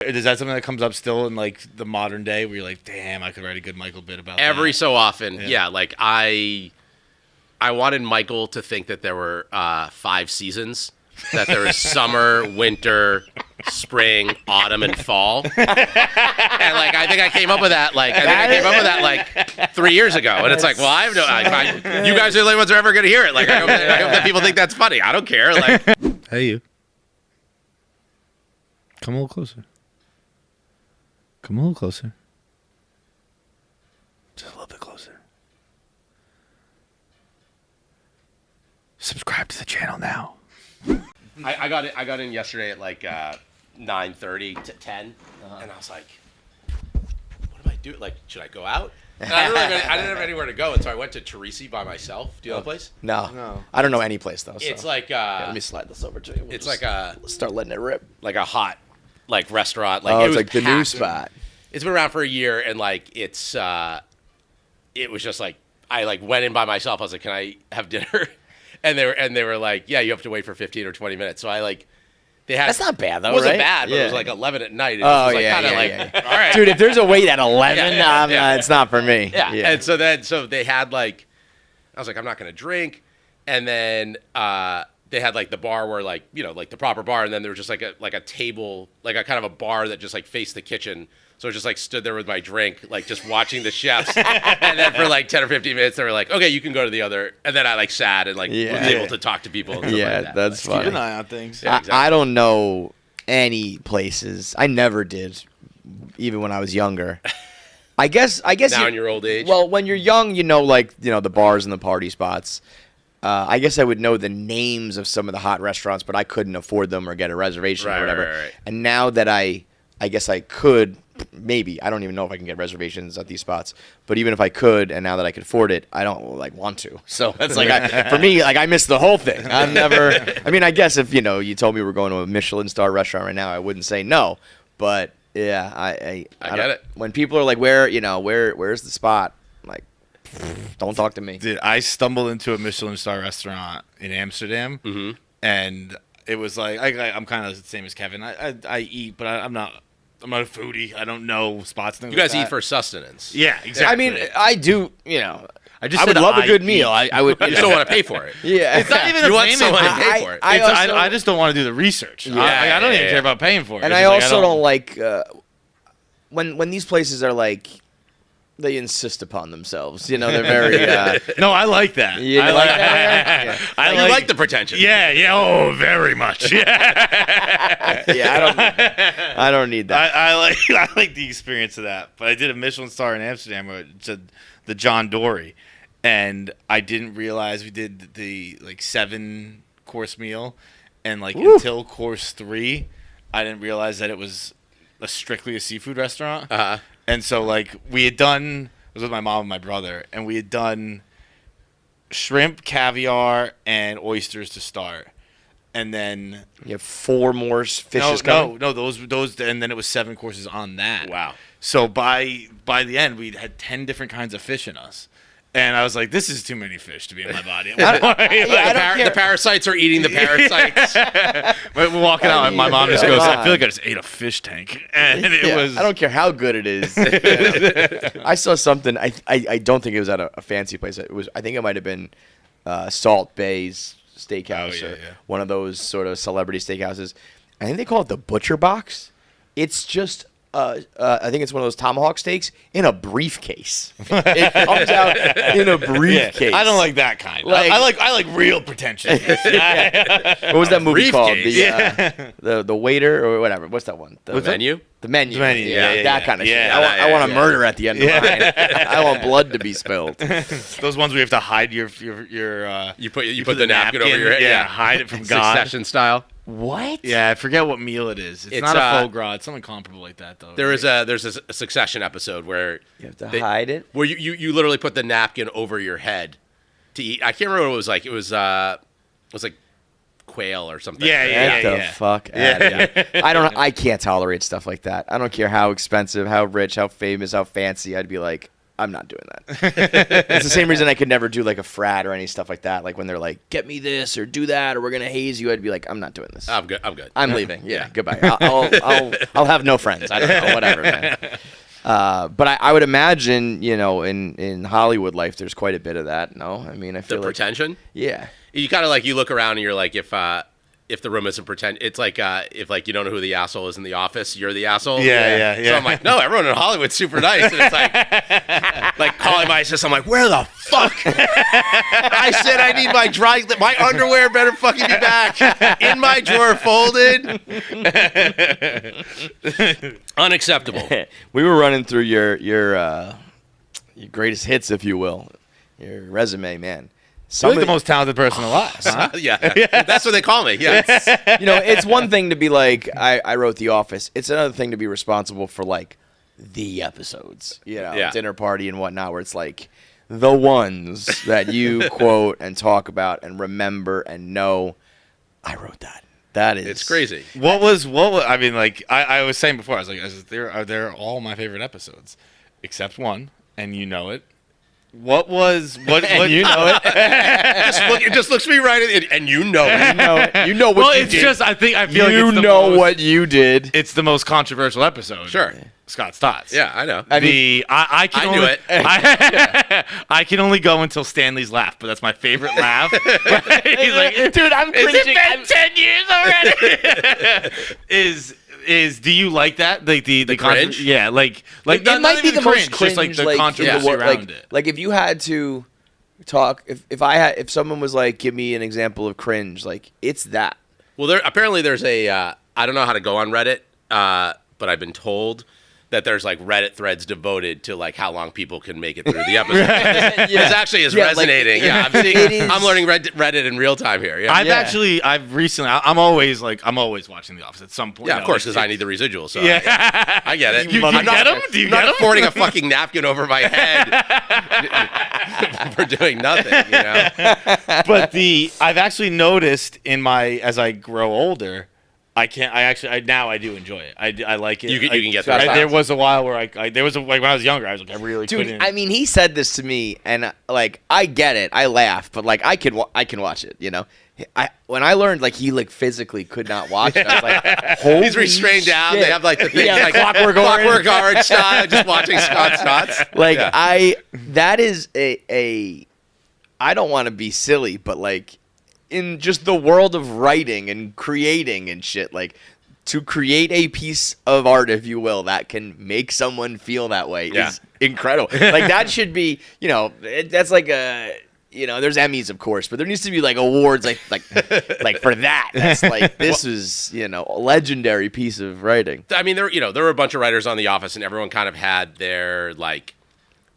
Is that something that comes up still in like the modern day where you're like, damn, I could write a good Michael bit about Every that? so often, yeah. Like I wanted Michael to think that there were 5 seasons, that there was summer, winter, spring, autumn, and fall. And like I think I came up with that like 3 years ago. And it's like, well, I have no. You guys are the only ones who are ever going to hear it. Like I hope that people think that's funny. I don't care. Like, Hey, you. Come a little closer. Come a little closer. Just a little bit closer. Subscribe to the channel now. I got in yesterday at like 9:30 to 10, and I was like, what do I do? Like, should I go out? And I didn't have anywhere to go, and so I went to Teresi by myself. Do you know the place? No. I don't know any place though. So. It's like let me slide this over to you. It's like a start letting it rip. Like a hot restaurant. Like oh, it it's was like the new packed. spot. It's been around for a year, and like it was just like I like went in by myself. I was like, can I have dinner? And they were like, yeah, you have to wait for 15 or 20 minutes. So I like. That's not bad, though, It wasn't right? bad, but yeah. it was like 11 at night. It was like, yeah. All right. Dude, if there's a wait at 11, Yeah. it's not for me. Yeah. And so they had like, I was like, I'm not going to drink. And then they had like the bar where like, you know, like the proper bar. And then there was just like a table, like a kind of a bar that just like faced the kitchen. So I just like stood there with my drink, like just watching the chefs. And then for like 10 or 15 minutes, they were like, okay, you can go to the other. And then I like sat and like was able to talk to people. And stuff like that. That's funny. Keep an eye on things. Yeah, exactly. I don't know any places. I never did, even when I was younger. I guess now in your old age. Well, when you're young, the bars and the party spots. I guess I would know the names of some of the hot restaurants, but I couldn't afford them or get a reservation or whatever. Right. And now that I guess I could, maybe, I don't even know if I can get reservations at these spots, but even if I could, and now that I could afford it, I don't want to. So it's like, for me, like I missed the whole thing. I'm never, I mean, I guess if, you told me we're going to a Michelin star restaurant right now, I wouldn't say no, but yeah, I get it. When people are like, where's the spot? I'm like, don't talk to me. Dude, I stumbled into a Michelin star restaurant in Amsterdam, and it was like I'm kind of the same as Kevin. I eat, but I'm not a foodie. I don't know spots. You guys eat for sustenance. Yeah, exactly. I mean, I do. I would love a good meal. I would. You just don't want to pay for it. Yeah, It's not even You a want payment someone to thing. pay for it. I just don't want to do the research. Yeah. I don't even care about paying for it. And It's I just like, also don't like when these places are like they insist upon themselves. They're very. No, I like that. Yeah, I like that? I You like the pretension. Yeah. Oh, very much. Yeah. Yeah, I don't need that. I like the experience of that. But I did a Michelin star in Amsterdam where it said the John Dory, and I didn't realize we did the 7-course meal, and until course 3, I didn't realize that it was strictly a seafood restaurant. And so we had done, I was with my mom and my brother, and we had done shrimp, caviar, and oysters to start. And then You have 4 more fishes coming. No, those, and then it was 7 courses on that. Wow. So by the end, we had 10 different kinds of fish in us, and I was like, "This is too many fish to be in my body." The parasites are eating the parasites. We're walking out, and my mom just goes, "I feel like I just ate a fish tank," and it was. I don't care how good it is. I saw something. I don't think it was at a fancy place. I think it might have been Salt Bay's Steakhouse or one of those sort of celebrity steakhouses. I think they call it the Butcher Box. It's just I think it's one of those tomahawk steaks in a briefcase. It comes out in a briefcase. I don't like that kind. I like real pretentious. What was that movie called? The waiter or whatever. What's that one? The menu? The menu. Yeah, that kind of shit. Yeah, I want a murder at the end of mine. I want blood to be spilled. Those ones where you have to hide your You put the napkin over your head. Yeah, hide it from God. Succession style. What? Yeah, I forget what meal it is. It's not a faux gras. It's something comparable like that, though. There's a Succession episode where You have to hide it? where you literally put the napkin over your head to eat. I can't remember what it was like. It was like quail or something. Get the fuck out of here. I can't tolerate stuff like that. I don't care how expensive, how rich, how famous, how fancy. I'd be like, I'm not doing that. It's the same reason I could never do like a frat or any stuff like that. Like when they're like, get me this or do that or we're gonna haze you, I'd be like, I'm not doing this. I'm good. I'm leaving. Yeah. Goodbye. I'll have no friends. I don't know. Whatever, man. But I would imagine, in Hollywood life, there's quite a bit of that. No, I mean, I feel the pretension. Yeah. You kind of like you look around and you're like, if the room isn't pretend, it's like if like you don't know who the asshole is in the office, you're the asshole. Yeah. So I'm like, no, everyone in Hollywood's super nice, and it's like calling my assistant. I'm like, where the fuck? I said I need my underwear better fucking be back in my drawer folded. Unacceptable. We were running through your greatest hits, if you will, your resume, man. You're like the most talented person alive. Huh? Yeah, that's what they call me. Yeah, it's one thing to be like, I wrote The Office. It's another thing to be responsible for like the episodes, dinner party and whatnot, where it's like the ones that you quote and talk about and remember and know. I wrote that. That is, it's crazy. What was? I mean, like I was saying before, I was like, they're all my favorite episodes, except one, and you know it. What you know it? It just looks me right in, and you know it. You know what you did. I feel like it's the know what you did. It's the most controversial episode. Sure. Scott Stotts. Yeah, I know. I knew it. I can only go until Stanley's laugh, but that's my favorite laugh. He's like, dude, I'm cringing. It's been 10 years already. Do you like that? Like the cringe? Yeah, like it might be the most cringe, just like the controversy around it. Like if you had to talk, if someone was like, give me an example of cringe, like it's that. Well, apparently there's a I don't know how to go on Reddit, but I've been told that there's like Reddit threads devoted to like how long people can make it through the episode. This actually is resonating. I'm learning Reddit in real time here. Yeah. I'm always watching The Office at some point. Yeah, of course, because I need the residual. So yeah. I get it. I'm not affording a fucking napkin over my head for doing nothing. But I've actually noticed as I grow older, I do enjoy it. I like it. You can get that. There was a while where when I was younger, I was like, I really couldn't. Dude, I mean, he said this to me, and like, I get it. I laugh, but like, I can watch it. When I learned like he like physically could not watch it, I was like, holy he's restrained shit. down. They have like the thing like Clockwork Orange style, just watching Scott Stotts. Like that is a I don't want to be silly, but like, in just the world of writing and creating and shit, like to create a piece of art, if you will, that can make someone feel that way is incredible. Like that should be, that's like there's Emmys, of course, but there needs to be like awards like for that. That's like, this is, a legendary piece of writing. I mean, there were a bunch of writers on The Office, and everyone kind of had their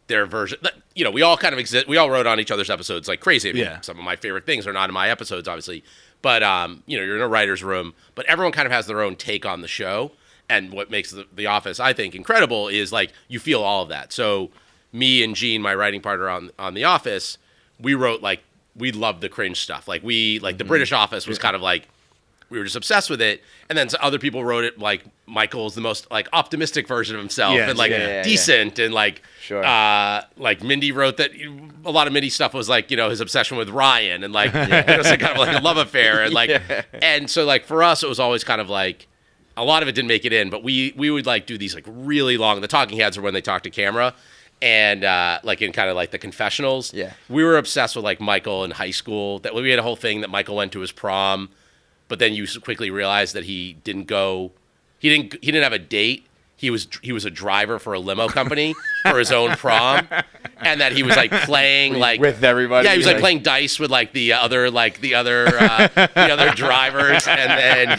version. We all kind of exist. We all wrote on each other's episodes like crazy. I mean, some of my favorite things are not in my episodes, obviously. But, you're in a writer's room. But everyone kind of has their own take on the show. And what makes The Office, I think, incredible is, like, you feel all of that. So me and Gene, my writing partner on The Office, we wrote, like, we loved the cringe stuff. Like, the British Office was kind of like, we were just obsessed with it. And then other people wrote it like Michael's the most like optimistic version of himself and like decent and like like Mindy wrote that a lot of Mindy stuff was like, his obsession with Ryan and like it was like kind of like a love affair and like and so like for us it was always kind of like a lot of it didn't make it in, but we would like do these like really long, the talking heads are when they talk to camera and like in kind of like the confessionals. Yeah. We were obsessed with like Michael in high school. That we had a whole thing that Michael went to his prom. But then you quickly realize that he didn't go. He didn't have a date. He was a driver for a limo company for his own prom, and that he was like playing like with everybody. Yeah, he was like playing dice with like the other drivers, and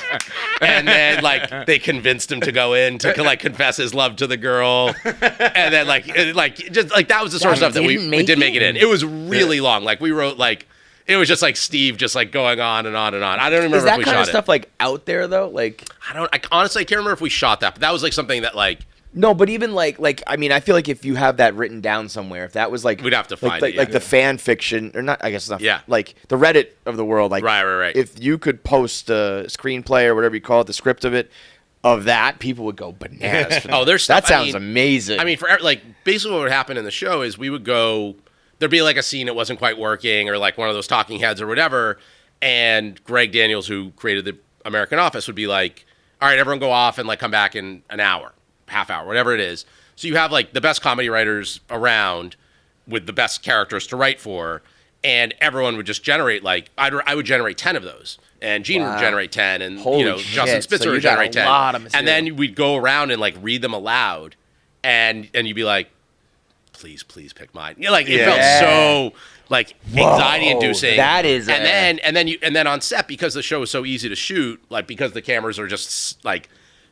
then like they convinced him to go in to like confess his love to the girl, and then like just like that was the sort of stuff that we didn't make it in. It was really long. Like we wrote like. It was just like Steve just like going on and on and on. I don't remember if we shot it. Is that kind of stuff like out there though? Like I honestly can't remember if we shot that, but that was like something that like no, but even like I mean I feel like if you have that written down somewhere, if that was like we'd have to find it. Like the fan fiction or not, I guess it's not. Yeah. Like the Reddit of the world, like right. If you could post a screenplay or whatever you call it, the script of it of that, people would go bananas. For that. Oh, there's stuff. That sounds amazing. I mean, for like basically what would happen in the show is we would go. There'd be like a scene that wasn't quite working, or like one of those talking heads or whatever, and Greg Daniels, who created the American Office, would be like, "All right, everyone go off and like come back in an hour, half hour, whatever it is." So you have like the best comedy writers around with the best characters to write for, and everyone would just generate like I would generate 10 of those. And Gene would generate 10, and Justin Spitzer would generate 10. And then we'd go around and like read them aloud, and you'd be like, please pick mine. Like it felt so like anxiety inducing. That is, and then on set, because the show was so easy to shoot, like because the cameras are just like,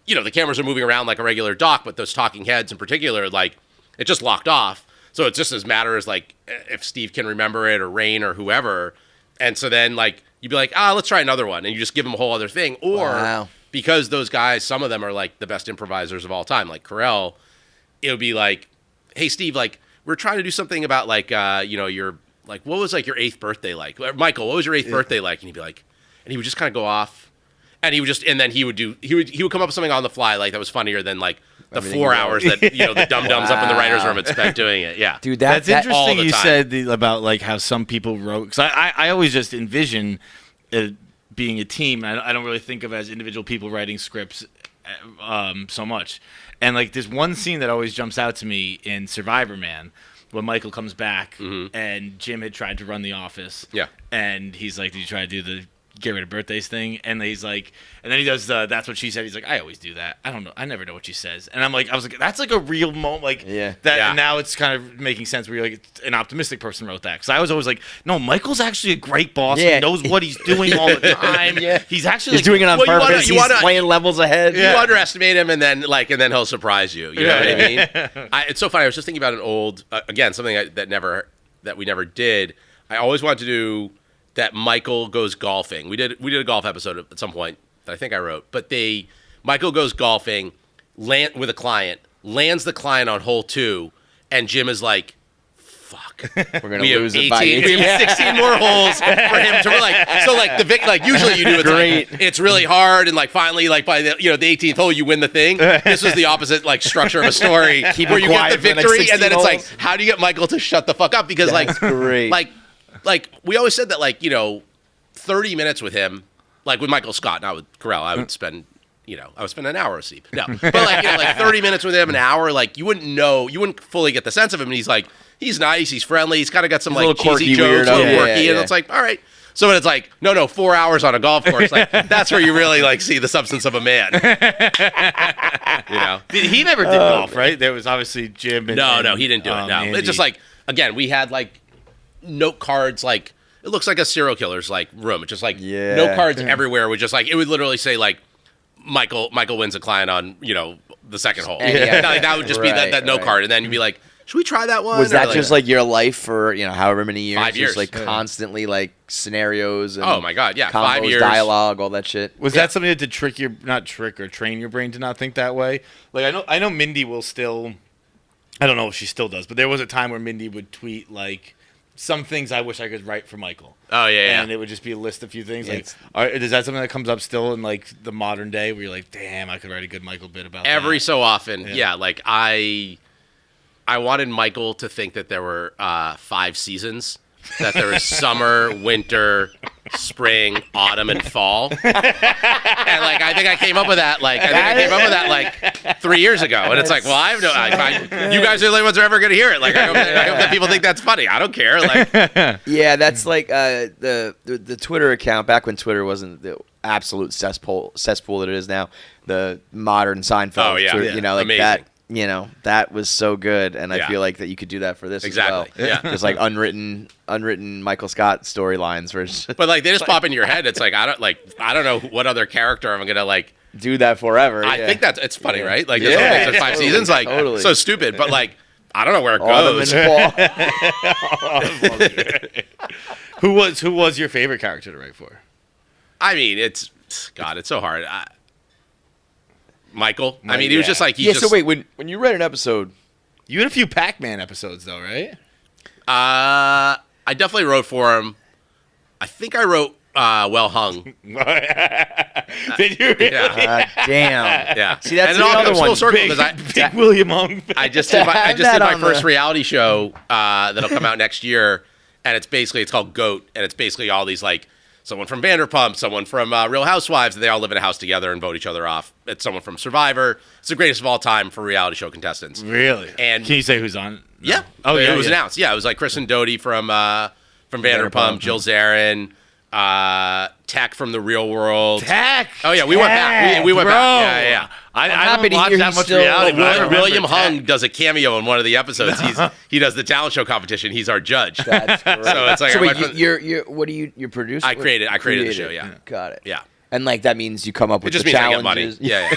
the cameras are moving around like a regular doc, but those talking heads in particular, like it just locked off. So it just as matter as like if Steve can remember it or Rain or whoever. And so then like you'd be like, let's try another one, and you just give them a whole other thing. Or because those guys, some of them are like the best improvisers of all time, like Carell, it would be like, hey Steve, like we're trying to do something about like your like what was like your 8th birthday like? Michael, what was your 8th birthday like? And he'd be like, and he would just kind of go off, and he would come up with something on the fly like that was funnier than like the 4 hours that the dum-dums up in the writer's room had spent doing it. Yeah. Dude, that's interesting you said about like how some people wrote, because I always just envision it being a team. I don't really think of it as individual people writing scripts so much. And like there's one scene that always jumps out to me in Survivor Man when Michael comes back and Jim had tried to run the office. Yeah. And he's like, did you try to do the get rid of birthdays thing? And he's like, and then he does that's what she said. He's like, I always do that. I don't know. I never know what she says. And I was like, that's like a real moment. Like that now it's kind of making sense where you're like, an optimistic person wrote that. Because I was always like, no, Michael's actually a great boss. He knows what he's doing all the time. He's actually doing it on purpose. He's playing levels ahead. You underestimate him, and then he'll surprise you. You know what I mean? It's so funny. I was just thinking about an old again, something that we never did. I always wanted to do that Michael goes golfing. We did a golf episode at some point that I think I wrote. But Michael goes golfing with a client, lands the client on hole 2, and Jim is like, fuck. We're going to lose it by 18. We have 16 more holes for him to usually you do it great. It's really hard, and like finally like by the 18th hole you win the thing. This was the opposite like structure of a story where you get the victory, and then it's like, how do you get Michael to shut the fuck up? Because that's great. Like we always said that 30 minutes with him, like with Michael Scott, not with Carell, I would spend an hour asleep. No, but like 30 minutes with him, an hour, like you wouldn't fully get the sense of him. And he's nice, he's friendly, he's kind of got some like cheesy jokes, a little quirky, and it's like, all right. So when it's like, no, 4 hours on a golf course, like that's where you really like see the substance of a man. He never did golf, right? There was obviously Jim. No, he didn't do it. No, Andy. It's just like again, we had like note cards, like it looks like a serial killer's like room. It's just like note cards everywhere. Would just like it would literally say like Michael wins a client on the second hole. That would just be that note card, and then you'd be like, should we try that one? Was that just like your life for however many years? 5 years, just like constantly like scenarios. And oh my god, yeah, combos, 5 years, dialogue, all that shit. Was that something that to train your brain to not think that way? Like I know Mindy will still. I don't know if she still does, but there was a time where Mindy would tweet like, some things I wish I could write for Michael. Oh, yeah, and it would just be a list of a few things. Like, is that something that comes up still in, like, the modern day where you're like, damn, I could write a good Michael bit about every that? so often, like, I wanted Michael to think that there were 5 seasons, that there was summer, winter, spring, autumn, and fall. And, like, I think I came up with that, like, 3 years ago. And it's like, well, I have you guys are the only ones who are ever going to hear it. Like, I hope that people think that's funny. I don't care. Like, yeah, that's like the Twitter account, back when Twitter wasn't the absolute cesspool that it is now, the modern Seinfeld. Oh, yeah. Twitter, like amazing. that. That was so good, and I feel like that you could do that for this as well. Yeah, just like unwritten Michael Scott storylines. But like they just pop into your head. It's like I don't know what other character I'm gonna like do that forever. I think it's funny, right? Like there's 5 seasons, like so stupid, but like I don't know where it goes. Who was your favorite character to write for? I mean, it's so hard. Michael. I mean, he was just like So wait, when you read an episode, you had a few Pac-Man episodes though, right? I definitely wrote for him. I think I wrote well hung. Did you? Yeah. Damn. Yeah. See, that's and the it all other goes one. full circle Big, because big William Hung. I just did my first the- reality show that'll come out next year, and it's called GOAT, and it's basically all these like someone from Vanderpump, someone from Real Housewives, and they all live in a house together and vote each other off. It's someone from Survivor. It's the greatest of all time for reality show contestants. Really? And can you say who's on? No. Yeah. Oh yeah. It was announced. Yeah, it was like Kristen Doute from Vanderpump, Jill Zarin, Tech from The Real World. Tech. Oh yeah, we went back. We went Bro. back. Yeah. happy I don't to watch hear that he's much still- reality. but I William, remember William Hung Tech. does a cameo in one of the episodes. He does the talent show competition. He's our judge. That's great. So it's like so I wait, went from- you're producing? I created the show. Yeah. Got it. Yeah. And like that means you come up It with just the means I get money. challenges. Yeah.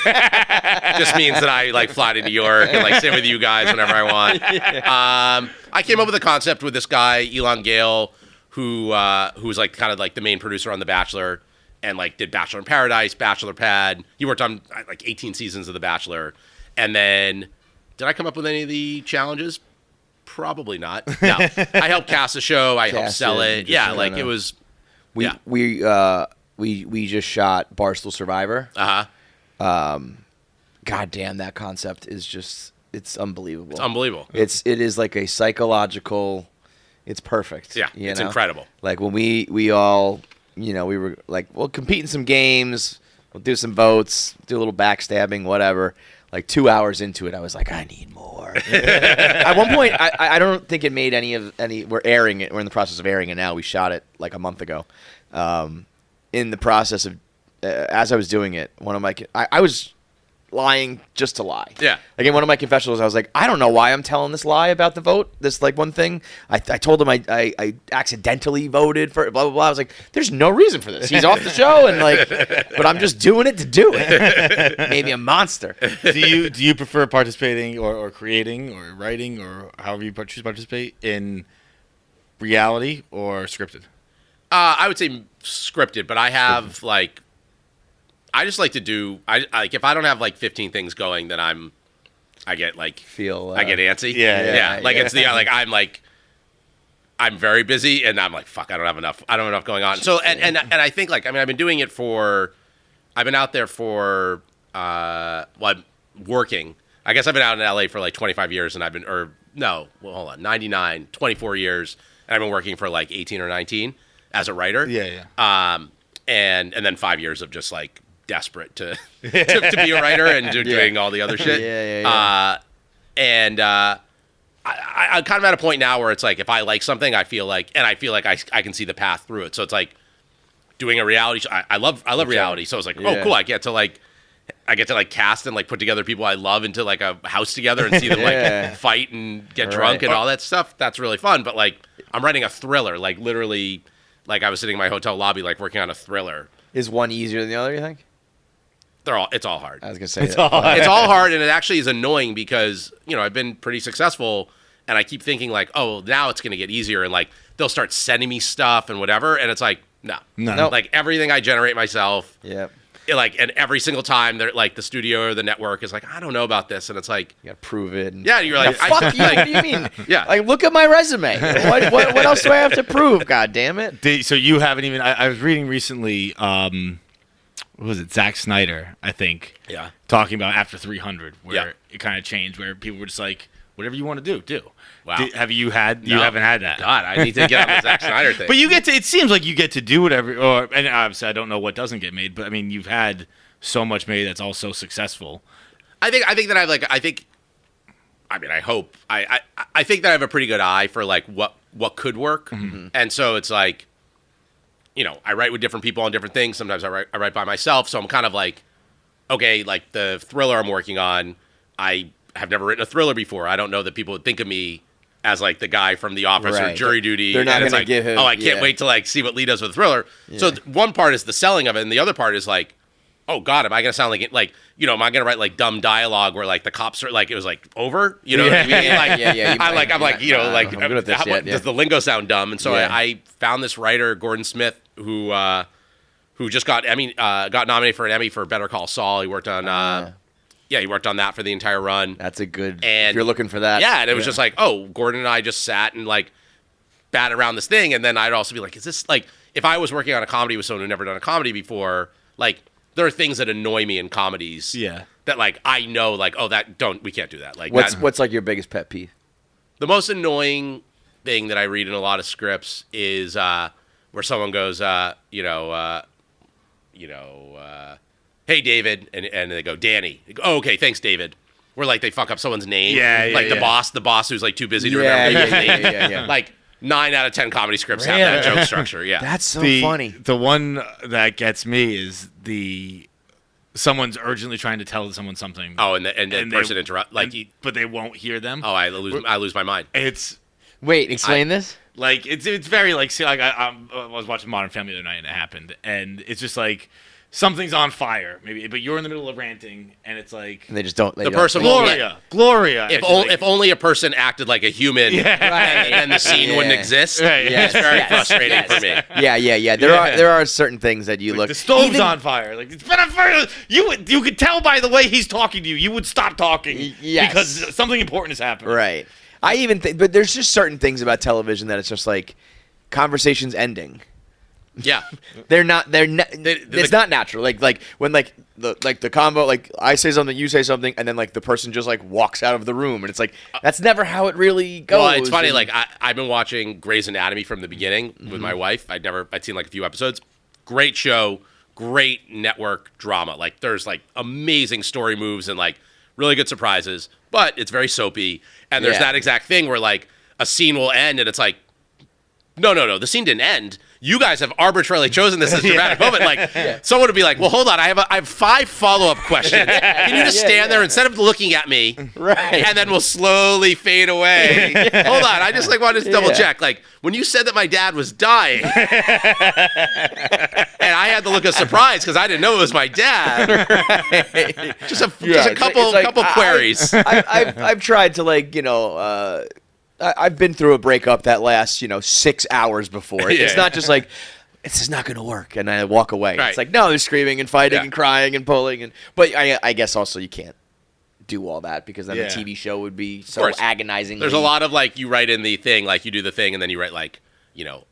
It just means that I like fly to New York and like sit with you guys whenever I want. I came up with a concept with this guy Elon Gale, who's like kind of like the main producer on The Bachelor, and like did Bachelor in Paradise, Bachelor Pad. He worked on like 18 seasons of The Bachelor. And then, did I come up with any of the challenges? Probably not. No, I helped cast the show. I helped sell it. Yeah, like it was. We just shot Barstool Survivor. God damn, that concept is just it's unbelievable. It's unbelievable. It is like a psychological. It's perfect. Yeah, it's incredible. Like when we all, we were like, we'll compete in some games, we'll do some votes, do a little backstabbing, whatever. Like 2 hours into it, I was like, I need more. At one point, I don't think it made any. We're airing it. We're in the process of airing it now. We shot it like a month ago. In the process of, as I was doing it, I was lying just to lie. Yeah. Like in one of my confessionals, I was like, I don't know why I'm telling this lie about the vote. This like one thing. I told him I accidentally voted for blah blah blah. I was like, there's no reason for this. He's off the show and like, but I'm just doing it to do it. Maybe a monster. Do you prefer participating or creating or writing or however you choose to participate in reality or scripted? I would say scripted, but I have like. I just like to do. I like if I don't have like 15 things going, then I get like I get antsy. Yeah. Like it's the like I'm very busy and I'm like fuck. I don't have enough going on. So and I think like I've been doing it for. I've been out there for I'm working. I guess I've been out in LA for like 25 years and I've been 24 years and I've been working for like 18 or 19 as a writer. Yeah. And then 5 years of just like desperate to be a writer and doing all the other shit. Yeah. I'm kind of at a point now where it's like if I like something, I feel like I can see the path through it. So it's like doing a reality show. I love reality. So it's like, oh, cool. I get to like cast and like put together people I love into like a house together and see them like fight and get drunk and all that stuff. That's really fun. But like I'm writing a thriller, like literally, like I was sitting in my hotel lobby, like working on a thriller. Is one easier than the other? You think? It's all hard. I was gonna say it's all hard. It's all hard, and it actually is annoying because I've been pretty successful, and I keep thinking like, oh, now it's gonna get easier, and like they'll start sending me stuff and whatever, and it's like, no. Like everything I generate myself. Yeah. And every single time they're like the studio or the network is like, I don't know about this, and it's like You gotta prove it. Yeah, you're like, fuck you. What do you mean? Yeah. Like, look at my resume. What else do I have to prove? God damn it. So you haven't even. I was reading recently. What was it? Zack Snyder, I think. Yeah. Talking about after 300, where it kind of changed, where people were just like, whatever you want to do. Wow. Have you had? You haven't had that. God, I need to get on the Zack Snyder thing. But you get to. It seems like you get to do whatever. And obviously, I don't know what doesn't get made, but I mean, you've had so much made that's all so successful. I think that I've like. I hope. I think that I have a pretty good eye for like what could work, and so it's like. I write with different people on different things. Sometimes I write by myself. So I'm kind of like, okay, like the thriller I'm working on, I have never written a thriller before. I don't know that people would think of me as like the guy from The Office or Jury Duty. They're not going to give him. Oh, I can't wait to like see what Lee does with a thriller. Yeah. So one part is the selling of it, and the other part is like, oh God, am I going to sound like am I going to write like dumb dialogue where like the cops are like it was like over? You know what I mean? Like, I'm good at this does the lingo sound dumb? And so I found this writer, Gordon Smith, who just got nominated for an Emmy for Better Call Saul. He worked on he worked on that for the entire run. That's a good. And if you're looking for that, and it was just like, oh, Gordon and I just sat and like bat around this thing, and then I'd also be like, is this like if I was working on a comedy with someone who never done a comedy before, like there are things that annoy me in comedies. Yeah. That like I know like we can't do that. Like what's like your biggest pet peeve? The most annoying thing that I read in a lot of scripts is where someone goes, hey David, and they go Danny. They go, oh, okay, thanks David. Where like they fuck up someone's name. Like the boss who's like too busy to remember his name. Yeah. Like 9 out of 10 comedy scripts have that joke structure. Yeah, that's so funny. The one that gets me is someone's urgently trying to tell someone something. Oh, and the person interrupt but they won't hear them. Oh, I lose my mind. Wait, explain this. Like it's very like see like I was watching Modern Family the other night and it happened, and it's just like something's on fire maybe, but you're in the middle of ranting and it's like and they just don't. Person Gloria. If only a person acted like a human, and the scene wouldn't exist. Right, It's very frustrating for me. Yeah. There are certain things that you like look. The stove's on fire. Like it's been on fire. You could tell by the way he's talking to you. You would stop talking because something important has happened. Right. I even think, but there's just certain things about television that it's just like conversations ending. Yeah, it's not natural. Like when the combo, like I say something, you say something, and then like the person just like walks out of the room, and it's like that's never how it really goes. Well, it's funny. Like I've been watching Grey's Anatomy from the beginning with my wife. I'd seen like a few episodes. Great show, great network drama. Like there's like amazing story moves and like really good surprises, but it's very soapy. And there's that exact thing where like a scene will end and it's like, no, the scene didn't end. You guys have arbitrarily chosen this as a dramatic moment. Like someone would be like, well, hold on, I have 5 follow-up questions. Can you just stand there instead of looking at me? Right. And then we'll slowly fade away. Hold on, I just like wanted to double check. Like when you said that my dad was dying, and I had the look of surprise because I didn't know it was my dad. Right. Just a couple queries. I've tried to like I've been through a breakup that lasts 6 hours before. It's not just like it's just not going to work, and I walk away. Right. It's like no, they're screaming and fighting and crying and pulling, but I guess also you can't do all that because then the TV show would be so agonizing. There's a lot of like you write in the thing, like you do the thing, and then you write like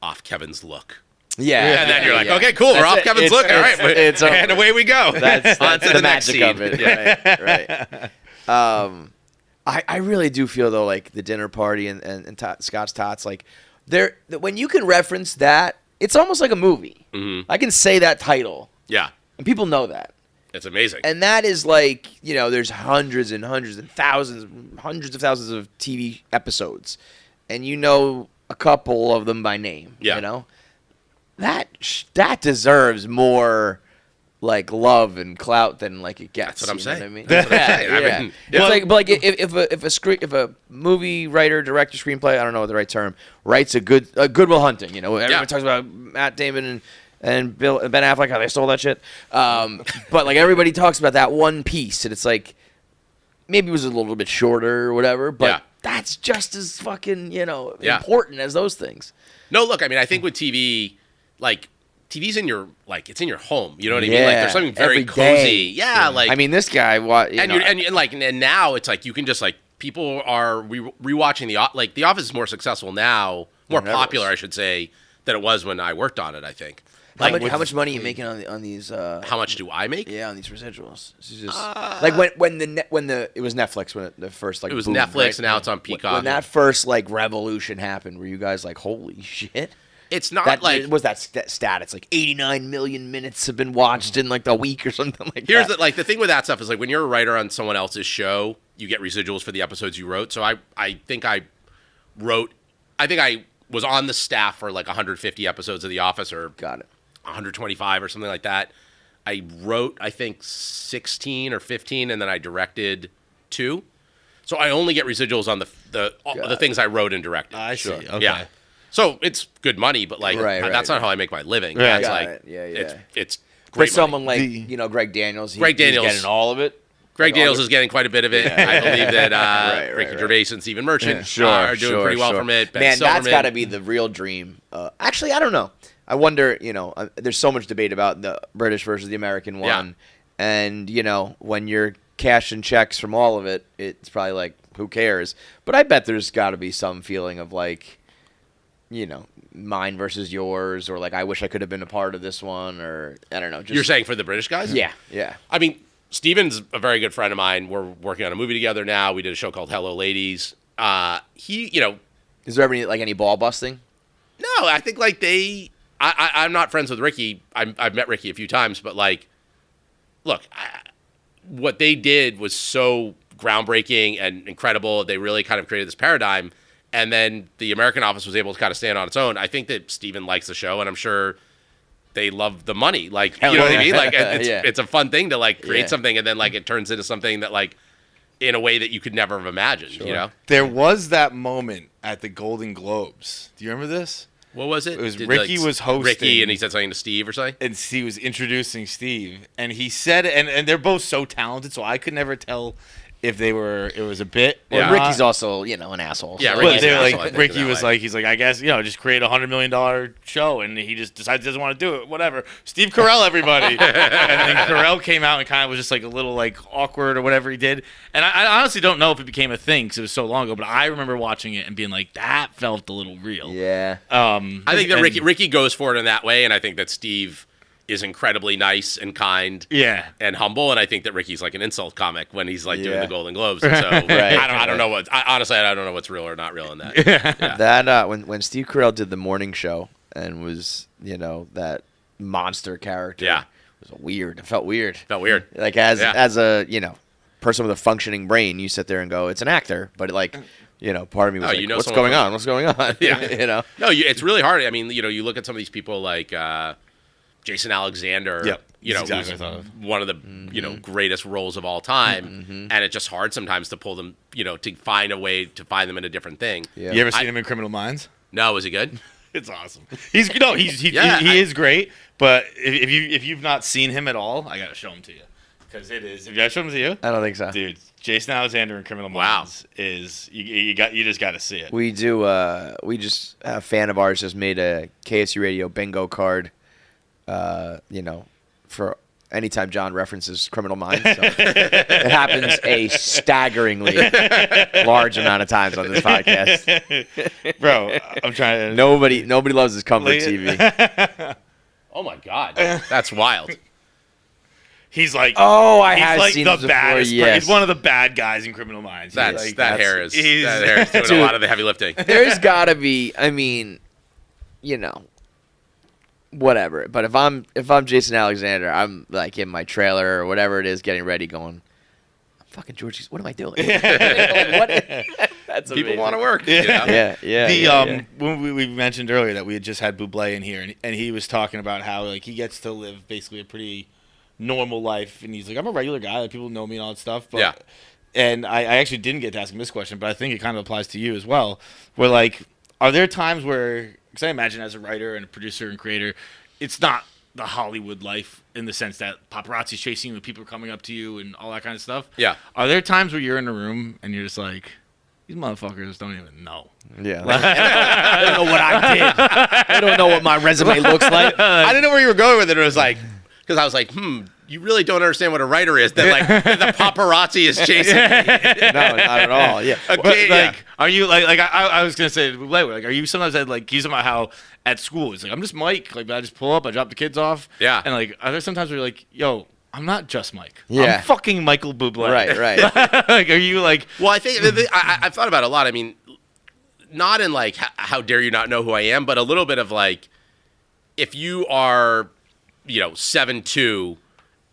off Kevin's look. Yeah, and then you're like, okay, cool, we're off Kevin's look. All right, and away we go. That's on to the the next magic scene. of it. Right. I really do feel though like the dinner party and Scott's Tots, like when you can reference that, it's almost like a movie. Mm-hmm. I can say that title. Yeah. And people know that. It's amazing. And that is like, there's hundreds and hundreds and hundreds of thousands of TV episodes. And a couple of them by name. Yeah. That deserves more like love and clout than like it gets. That's what I'm saying. What I mean? That's what I'm saying. Yeah. I mean, It's like if a movie writer, director, screenplay, I don't know the right term, writes a Goodwill Hunting. Everyone talks about Matt Damon and Ben Affleck, how they stole that shit. But like everybody talks about that one piece, and it's like maybe it was a little bit shorter or whatever, but that's just as fucking important as those things. No, look, I mean, I think with TV, like. TV's in your it's in your home. You know what I mean? Like there's something very cozy. Yeah, like I mean, this guy and now it's like you can just like people are rewatching the Office is more successful now, more popular, I should say, than it was when I worked on it. I think. How much money are you making on these? How much do I make? Yeah, on these residuals. This is just, like when it was Netflix when the first like it was boom, Netflix right? and now it's on Peacock. When that first like revolution happened, were you guys like, holy shit? It's not like was that stat? It's like 89 million minutes have been watched in like a week or something like that. Here's the thing with that stuff is like when you're a writer on someone else's show, you get residuals for the episodes you wrote. So I think I was on the staff for like 150 episodes of The Office or 125 or something like that. I wrote I think 16 or 15 and then I directed 2. So I only get residuals on the things I wrote and directed. I see. Okay. Yeah. So it's good money, but like that's not how I make my living. Right. That's like it's great. For someone like Greg Daniels, he's getting all of it. Greg Daniels is getting quite a bit of it. I believe that Ricky Gervais and Stephen Merchant are doing pretty well from it. Man, that's got to be the real dream. Actually, I don't know. I wonder. There's so much debate about the British versus the American one, and when you're cashing checks from all of it, it's probably like who cares? But I bet there's got to be some feeling of like. mine versus yours, or like I wish I could have been a part of this one, or I don't know. Just, You're saying for the British guys? Yeah. I mean, Steven's a very good friend of mine. We're working on a movie together now. We did a show called Hello Ladies. Is there any ball busting? No, I think like I'm not friends with Ricky. I've met Ricky a few times, but like, look, what they did was so groundbreaking and incredible. They really kind of created this paradigm. And then the American office was able to kind of stand on its own. I think that Steven likes the show, and I'm sure they love the money. Like, you know what I mean? Like, it's a fun thing to like create something, and then like it turns into something that like in a way that you could never have imagined. Sure. You know, there was that moment at the Golden Globes. Do you remember this? What was it? It was Ricky was hosting. Ricky, and he said something to Steve or something? And he was introducing Steve. And he said, and they're both so talented, so I could never tell if it was a bit. Well, Ricky's also, an asshole. Yeah, so. Ricky's But an asshole, Ricky was like, he's like, I guess, just create $100 million show. And he just decides he doesn't want to do it. Whatever. Steve Carell, everybody. And then Carell came out and kind of was just like a little like awkward or whatever he did. And I honestly don't know if it became a thing because it was so long ago, but I remember watching it and being like, that felt a little real. Yeah. I think that Ricky goes for it in that way. And I think that Steve is incredibly nice and kind and humble, and I think that Ricky's like an insult comic when he's like doing the Golden Globes. And so I don't know honestly I don't know what's real or not real in that. That when Steve Carell did the morning show and was that monster character, it was weird. It felt weird. Like as a person with a functioning brain, you sit there and go, it's an actor, but like part of me was like, what's going on? What's going on? Yeah. No, it's really hard. I mean, you look at some of these people like Jason Alexander, exactly who's one of the greatest roles of all time, and it's just hard sometimes to pull them, to find a way to find them in a different thing. Yeah. You ever seen him in Criminal Minds? No, was he good? It's awesome. He is great. But if you've not seen him at all, I gotta show him to you because it is. Have I shown him to you? I don't think so, dude. Jason Alexander in Criminal Minds is you just got to see it. We do. We just a fan of ours just made a KFC Radio bingo card. For anytime John references Criminal Minds. So it happens a staggeringly large amount of times on this podcast. Bro, I'm trying to... Nobody loves his comfort TV. Oh, my God. That's wild. He's like... Oh, I have like seen the this baddest. Before, yes. He's one of the bad guys in Criminal Minds. That hair is doing a lot of the heavy lifting. There's got to be... I mean, whatever. But if I'm Jason Alexander, I'm like in my trailer or whatever it is, getting ready, going, I'm fucking George. What am I doing? That's people want to work. Yeah. When we mentioned earlier that we had just had Bublé in here, and he was talking about how like he gets to live basically a pretty normal life, and he's like, I'm a regular guy. Like, people know me and all that stuff. But, and I actually didn't get to ask him this question, but I think it kind of applies to you as well. Where like, are there times where, because I imagine as a writer and a producer and creator, it's not the Hollywood life in the sense that paparazzi's chasing you and people are coming up to you and all that kind of stuff. Yeah. Are there times where you're in a room and you're just like, these motherfuckers don't even know. Yeah. They don't know what I did. They don't know what my resume looks like. I didn't know where you were going with it. It was like, because I was like, you really don't understand what a writer is. That like the paparazzi is chasing me. No, not at all. Yeah. Okay, like, are you like I was gonna say, like, are you sometimes like he's about how at school he's like, I'm just Mike. Like, I just pull up, I drop the kids off. Yeah. And like, are there sometimes where you're like, yo, I'm not just Mike. Yeah. I'm fucking Michael Bublé. Right. Like, are you like? Well, I think I've thought about it a lot. I mean, not in like how dare you not know who I am, but a little bit of like, if you are, 7'2",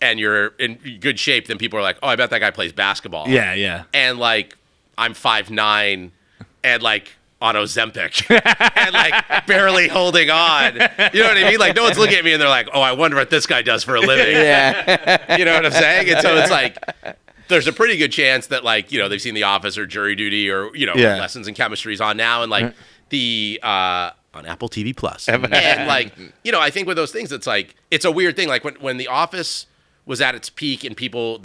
and you're in good shape, then people are like, oh, I bet that guy plays basketball. Yeah. And like, I'm 5'9", and like on Ozempic, and like barely holding on. You know what I mean? Like, no one's looking at me and they're like, oh, I wonder what this guy does for a living. Yeah. You know what I'm saying? And so it's like, there's a pretty good chance that like, they've seen The Office or Jury Duty or, Lessons in Chemistry is on now, and like on Apple TV Plus. And like, I think with those things, it's like, it's a weird thing. Like when The Office was at its peak and people,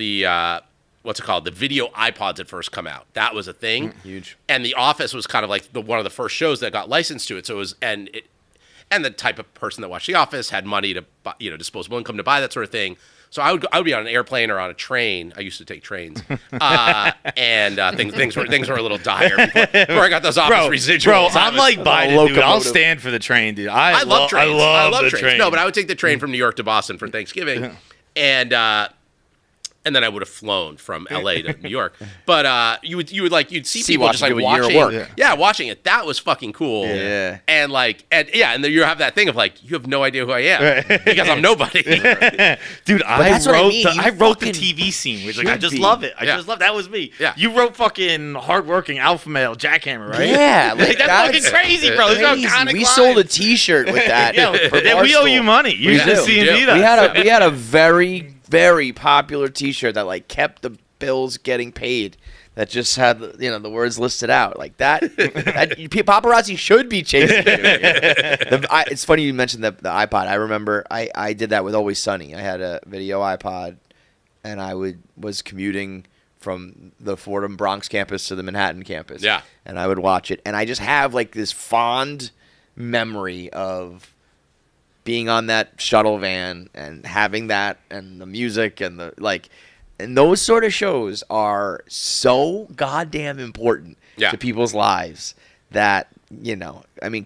what's it called? The video iPods had first come out. That was a thing. Huge. And The Office was kind of like one of the first shows that got licensed to it. So it was, and the type of person that watched The Office had money to buy, disposable income to buy that sort of thing. So I would be on an airplane or on a train. I used to take trains, and things were a little dire before I got those office residuals. Bro, I'm like Biden, dude. I'll stand for the train, dude. I love trains. I love the train. No, but I would take the train from New York to Boston for Thanksgiving, and then I would have flown from LA to New York. But you'd see people just like watching. Yeah, watching it. That was fucking cool. Yeah. And then you have that thing of like, you have no idea who I am because I'm nobody. Dude, I wrote the TV scene, which like I just love it. I just love that was me. Yeah. You wrote fucking hardworking alpha male jackhammer, right? Yeah, like, that's fucking crazy, bro. We sold a T-shirt with that. We owe you money. You should C&D that. We had a very, very popular T-shirt that like kept the bills getting paid. That just had the words listed out like that. Paparazzi should be chasing you. It's funny you mentioned the iPod. I remember I did that with Always Sunny. I had a video iPod, and I was commuting from the Fordham Bronx campus to the Manhattan campus. Yeah, and I would watch it, and I just have like this fond memory of being on that shuttle van and having that and the music and and those sort of shows are so goddamn important to people's lives that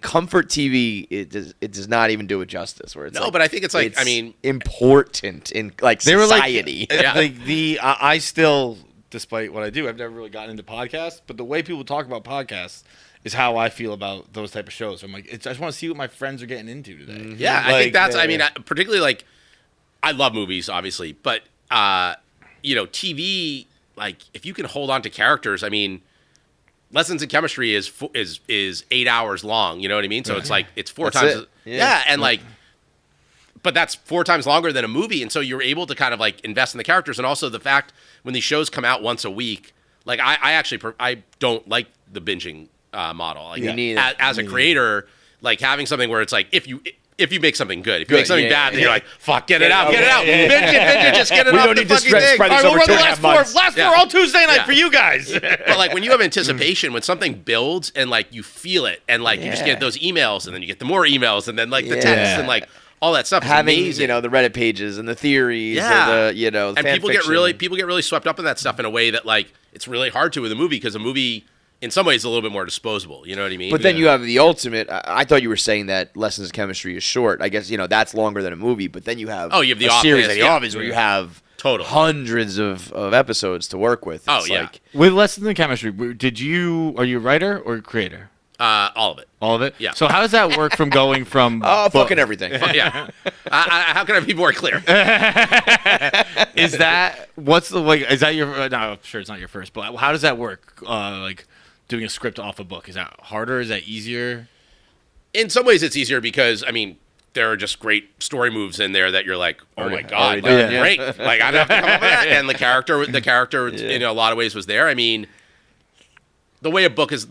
comfort TV it does not even do it justice. Where it's but I think it's like important in like society. I still, despite what I do, I've never really gotten into podcasts, but the way people talk about podcasts is how I feel about those type of shows. I'm like, I just want to see what my friends are getting into today. Mm-hmm. Yeah, I think that's. Particularly like, I love movies, obviously, but TV, like if you can hold on to characters, Lessons in Chemistry is 8 hours long. You know what I mean? So it's like it's four times. But that's 4 times longer than a movie, and so you're able to kind of like invest in the characters, and also the fact when these shows come out once a week. Like I don't like the binging model. Like as a creator, like having something where it's like if you make something good, if you make something bad, then you're like, fuck, get it out. Binge it, just get it out the fucking thing. All right, we'll run the last four all Tuesday night for you guys. But like when you have anticipation, when something builds and like you feel it, and like you just get those emails, and then you get the more emails, and then like the texts and like all that stuff. Having amazing. The Reddit pages and the theories, and people get really swept up in that stuff in a way that like it's really hard to with a movie, because a movie in some ways is a little bit more disposable. You know what I mean? But then you have the ultimate. I thought you were saying that Lessons in Chemistry is short. I guess that's longer than a movie. But then you have the series of The Office where you have hundreds of episodes to work with. With Lessons in Chemistry, are you a writer or creator? All of it. All of it? Yeah. So how does that work from going from... fucking everything. Yeah. How can I be more clear? Is that... What's the... like? Is that your... No, I'm sure it's not your first, but how does that work? Like, doing a script off a book. Is that harder? Is that easier? In some ways, it's easier because, there are just great story moves in there that you're like, oh my God, great. Like, I don't have to come up with that. And the character in a lot of ways was there. The way a book is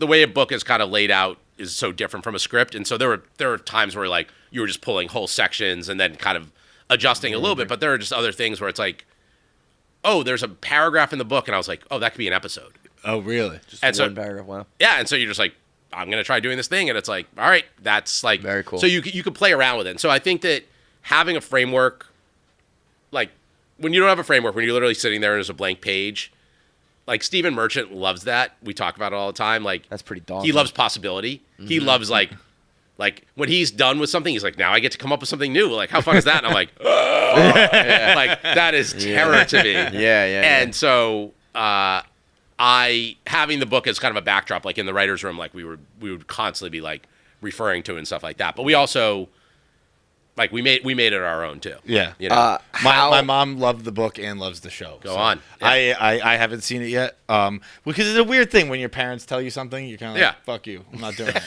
kind of laid out is so different from a script, and so there were times where like you were just pulling whole sections and then kind of adjusting a little bit, but there are just other things where it's like, oh, there's a paragraph in the book, and I was like, oh, that could be an episode. Oh, really? Just one paragraph. Wow. Yeah, and so you're just like, I'm gonna try doing this thing, and it's like, all right, that's like very cool. So you could play around with it. And so I think that having a framework, like when you don't have a framework, when you're literally sitting there and there's a blank page. Like Stephen Merchant loves that. We talk about it all the time. Like that's pretty daunting. He loves possibility. Mm-hmm. He loves like when he's done with something, he's like, now I get to come up with something new. Like how fun is that? And I'm like, oh, like that is terror to me. Yeah. And so having the book as kind of a backdrop, like in the writer's room, like we would constantly be like referring to it and stuff like that. But we also. Like we made it our own too. Yeah. My mom loved the book and loves the show. Go on. Yeah. I haven't seen it yet. Because it's a weird thing when your parents tell you something, you're kind of like, fuck you, I'm not doing it.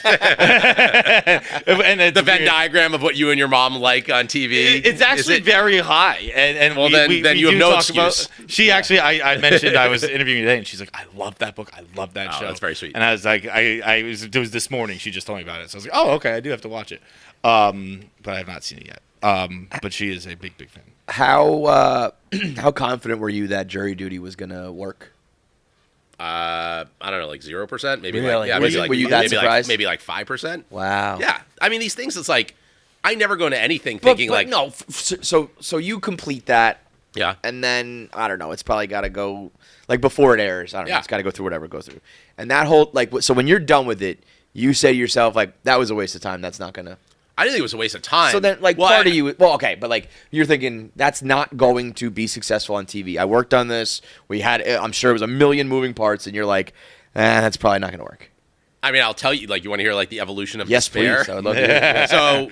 And the Venn diagram of what you and your mom like on TV. It's actually very high. And well, then you have no excuse. She actually, I mentioned I was interviewing today, and she's like, I love that book. I love that show. That's very sweet. And I was like, it was this morning. She just told me about it. So I was like, oh, okay, I do have to watch it. But I have not seen it yet. But she is a big fan. How confident were you that jury duty was gonna work? I don't know, like 0%, maybe. Really? Were you that surprised? Maybe like 5%. Wow. Yeah, these things. It's like I never go into anything thinking but like no. So you complete that Yeah. And then, I don't know, it's probably got to go, like, before it airs. I don't know. It's got to go through whatever it goes through. And that whole, like, so when you're done with it, you say to yourself, like, that was a waste of time. That's not going to. I didn't think it was a waste of time. So then, like, part of you, well, okay, but, like, you're thinking, that's not going to be successful on TV. I worked on this. We had, I'm sure it was a million moving parts, and you're like, that's probably not going to work. I mean, I'll tell you, like, you want to hear, like, the evolution of yes, despair? Yes, please. I would love to hear it. So,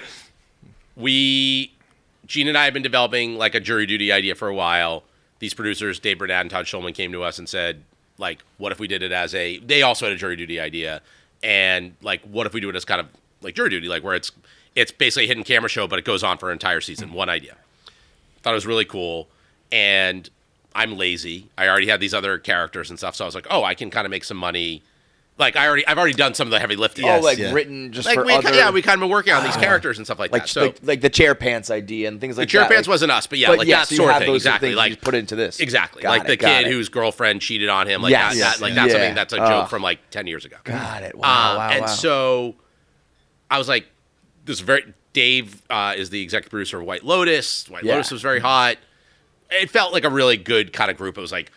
Gene and I have been developing, like, a jury duty idea for a while. These producers, Dave Burnett and Todd Schulman, came to us and said, like, what if we did it as they also had a jury duty idea. And, like, what if we do it as kind of, like, jury duty, like, where it's basically a hidden camera show, but it goes on for an entire season. One idea. Thought it was really cool. And I'm lazy. I already had these other characters and stuff. So I was like, oh, I can kind of make some money. Like, I've already done some of the heavy lifting. Written just like for we other... we kind of been working on these characters and stuff like that. So like the chair pants idea and things like that. The chair pants wasn't us, but that so sort of thing. Exactly. Things, like you put it into this. Exactly. Got like it, the kid whose girlfriend cheated on him. Like that's something that's a joke from like 10 years ago. Got it. Wow. So I was like, Dave is the executive producer of White Lotus. White Lotus was very hot. It felt like a really good kind of group. It was like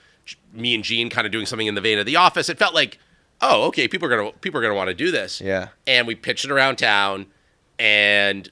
me and Gene kind of doing something in the vein of The Office. It felt like, oh, okay, people are gonna want to do this. Yeah. And we pitched it around town, and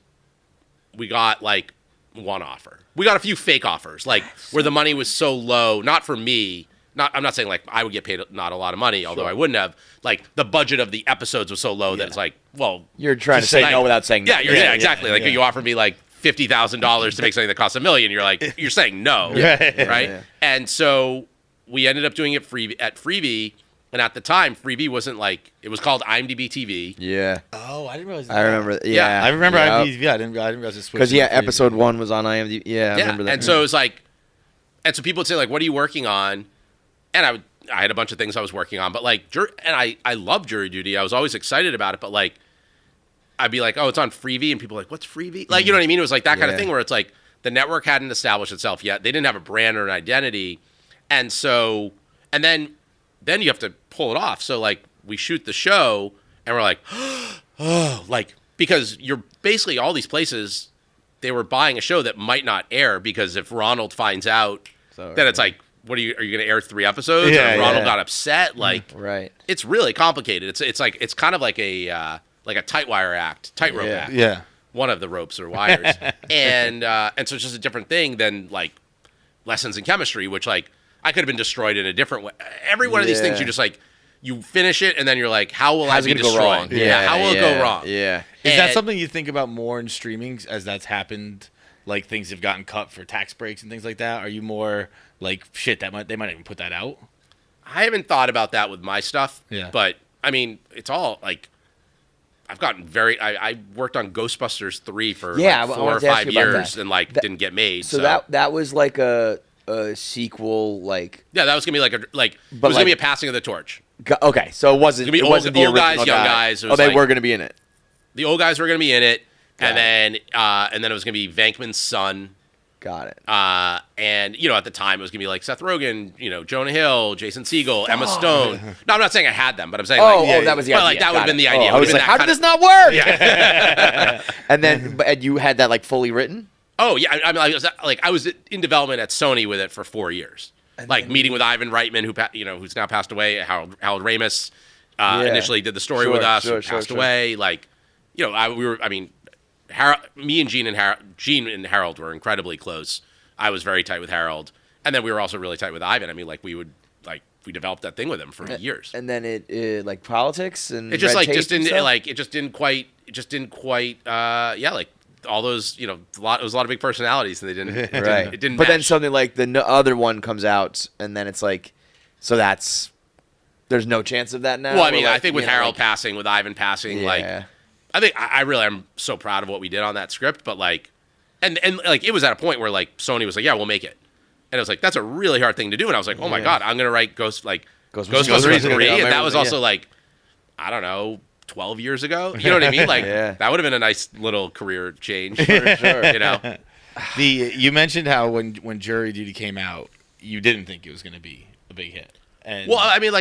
we got like one offer. We got a few fake offers, like where the money was so low. Not for me. I'm not saying like I would get paid not a lot of money, although I wouldn't have. Like the budget of the episodes was so low that it's like, well, you're trying to say no without saying no. Yeah, exactly. Like you offered me like $50,000 to make something that costs $1 million. You're like, you're saying no, right? Yeah. And so we ended up doing it at Freevee. And at the time, Freevee wasn't like, it was called IMDb TV. Yeah. Oh, I didn't realize that. I remember. Yeah. I remember IMDb TV. I didn't realize it switched. Because, episode 1 was on IMDb. Yeah, I remember that. And so it was like, and so people would say, like, what are you working on? And I had a bunch of things I was working on. But, like, and I love jury duty. I was always excited about it. But, like, I'd be like, oh, it's on Freevee. And people were like, what's Freevee? Like, you know what I mean? It was like that kind of thing where it's like, the network hadn't established itself yet. They didn't have a brand or an identity. And so, and then you have to pull it off. So, like, we shoot the show, and we're like, oh, like, because you're basically all these places, they were buying a show that might not air, because if Ronald finds out, then it's like, are you going to air 3 episodes? Yeah, and Ronald got upset. Like, right. It's really complicated. It's kind of like a tightrope act. Yeah. One of the ropes or wires. and so it's just a different thing than, like, lessons in chemistry, which, like, I could have been destroyed in a different way. Every one of these things, you just like, you finish it, and then you're like, how will I be destroyed? How will it go wrong? Yeah. Is that something you think about more in streaming as that's happened? Like things have gotten cut for tax breaks and things like that? Are you more like, shit, they might even put that out? I haven't thought about that with my stuff. Yeah. But, I mean, it's all like, I've gotten I worked on Ghostbusters 3 for like 4 or 5 years and like didn't get made. So that was like a sequel, like that was gonna be it was gonna be a passing of the torch. Okay, so it wasn't the old original guys, young guys. They were gonna be in it. The old guys were gonna be in it, and then it was gonna be Venkman's son. Got it. And at the time it was gonna be like Seth Rogen, Jonah Hill, Jason Segel, Emma Stone. No, I'm not saying I had them, but I'm saying that was the idea. Like that would have been the idea. I was like, how did this not work? Yeah. And then, but you had that like fully written. Oh yeah, I was in development at Sony with it for 4 years, meeting with Ivan Reitman, who's now passed away. Harold Ramis initially did the story with us, passed away. Me and Gene and Harold were incredibly close. I was very tight with Harold, and then we were also really tight with Ivan. I mean, we developed that thing with him for years. And then it like politics and it just didn't quite. All those, it was a lot of big personalities, and they didn't. It didn't. But match. then something like the other one comes out, and then it's like, so there's no chance of that now. Well, I mean, I think with Harold passing, with Ivan passing, I think I'm so proud of what we did on that script. But and it was at a point where Sony was like, yeah, we'll make it, and it was like that's a really hard thing to do, and I was like, oh my god, I'm gonna write Ghostbusters 3, and that was also I don't know. 12 years ago, you know what I mean? That would have been a nice little career change for sure. You mentioned how when Jury Duty came out, you didn't think it was going to be a big hit. And well, I mean,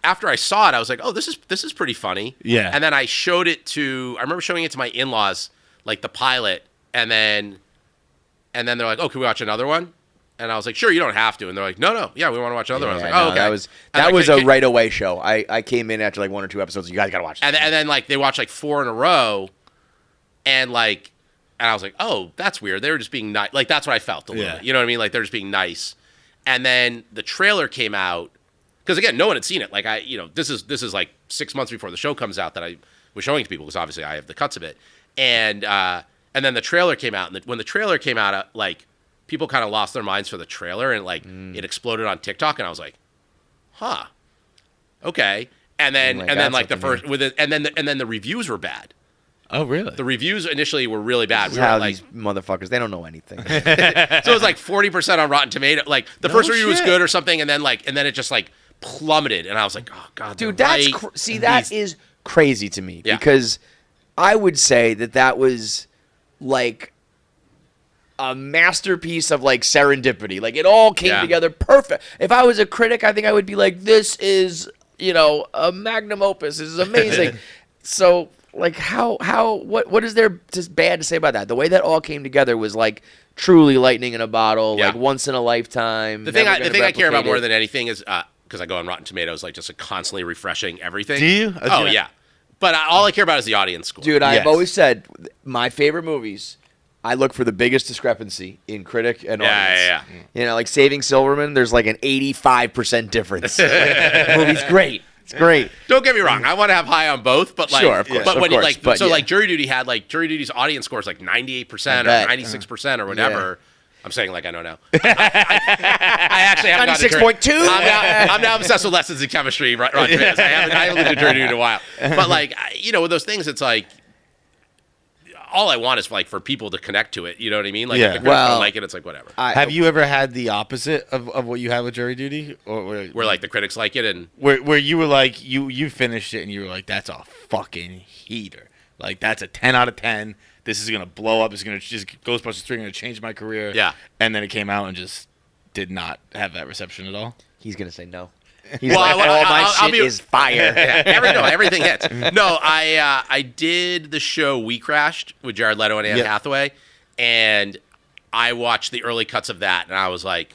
after I saw it, I was like, oh, this is pretty funny. Yeah. And then I remember showing it to my in-laws, like the pilot, and then they're like, oh, can we watch another one? And I was like, sure, you don't have to. And they're like, no, yeah, we want to watch another one. I was like, oh, okay. That was a right away show. I came in after like 1 or 2 episodes. You guys got to watch it. And then like they watched like 4 in a row, and I was like, oh, that's weird. They were just being nice. Like that's what I felt a little bit. You know what I mean? Like they're just being nice. And then the trailer came out because again, no one had seen it. Like this is like 6 months before the show comes out that I was showing to people because obviously I have the cuts of it. And then the trailer came out, and when the trailer came out, like people kind of lost their minds for the trailer, and like it exploded on TikTok, and I was like, huh, okay. And then like the first with it, and then the reviews were bad. Oh, really? The reviews initially were really bad. This is how these motherfuckers, they don't know anything. So it was like 40% on Rotten Tomato. Like the first review was good or something, and then it just like plummeted, and I was like, oh god, dude, that is crazy to me because I would say that was like a masterpiece of like serendipity. Like it all came together perfect. If I was a critic, I think I would be like, this is, a magnum opus. This is amazing. So like what is there just bad to say about that? The way that all came together was like truly lightning in a bottle, like once in a lifetime. The thing I care about more than anything is because I go on Rotten Tomatoes, like just constantly refreshing everything. Do you? Oh yeah. But all I care about is the audience score. Dude, I've always said my favorite movies, I look for the biggest discrepancy in critic and audience. Yeah. Like Saving Silverman, there's like an 85% difference. The movie's great. It's great. Don't get me wrong. I want to have high on both, but like, sure, of course, but when of course, like Jury Duty had like Jury Duty's audience score is like 98% or 96% or whatever. Yeah. I'm saying like I know now. I actually haven't 96.2. I'm now obsessed with lessons in chemistry. Right, I haven't looked at Jury Duty in a while. But like with those things, it's like all I want is like for people to connect to it. You know what I mean? Like if the critics don't like it, it's like whatever. Have you ever had the opposite of what you had with Jury Duty, or where like the critics like it and where you were like you finished it and you were like, that's a fucking heater. Like that's a 10 out of 10. This is gonna blow up. It's gonna just Ghostbusters 3 gonna change my career. Yeah. And then it came out and just did not have that reception at all. He's gonna say no. He's all my shit is fire. Everything hits. No, I did the show We Crashed with Jared Leto and Anne Hathaway, and I watched the early cuts of that, and I was like,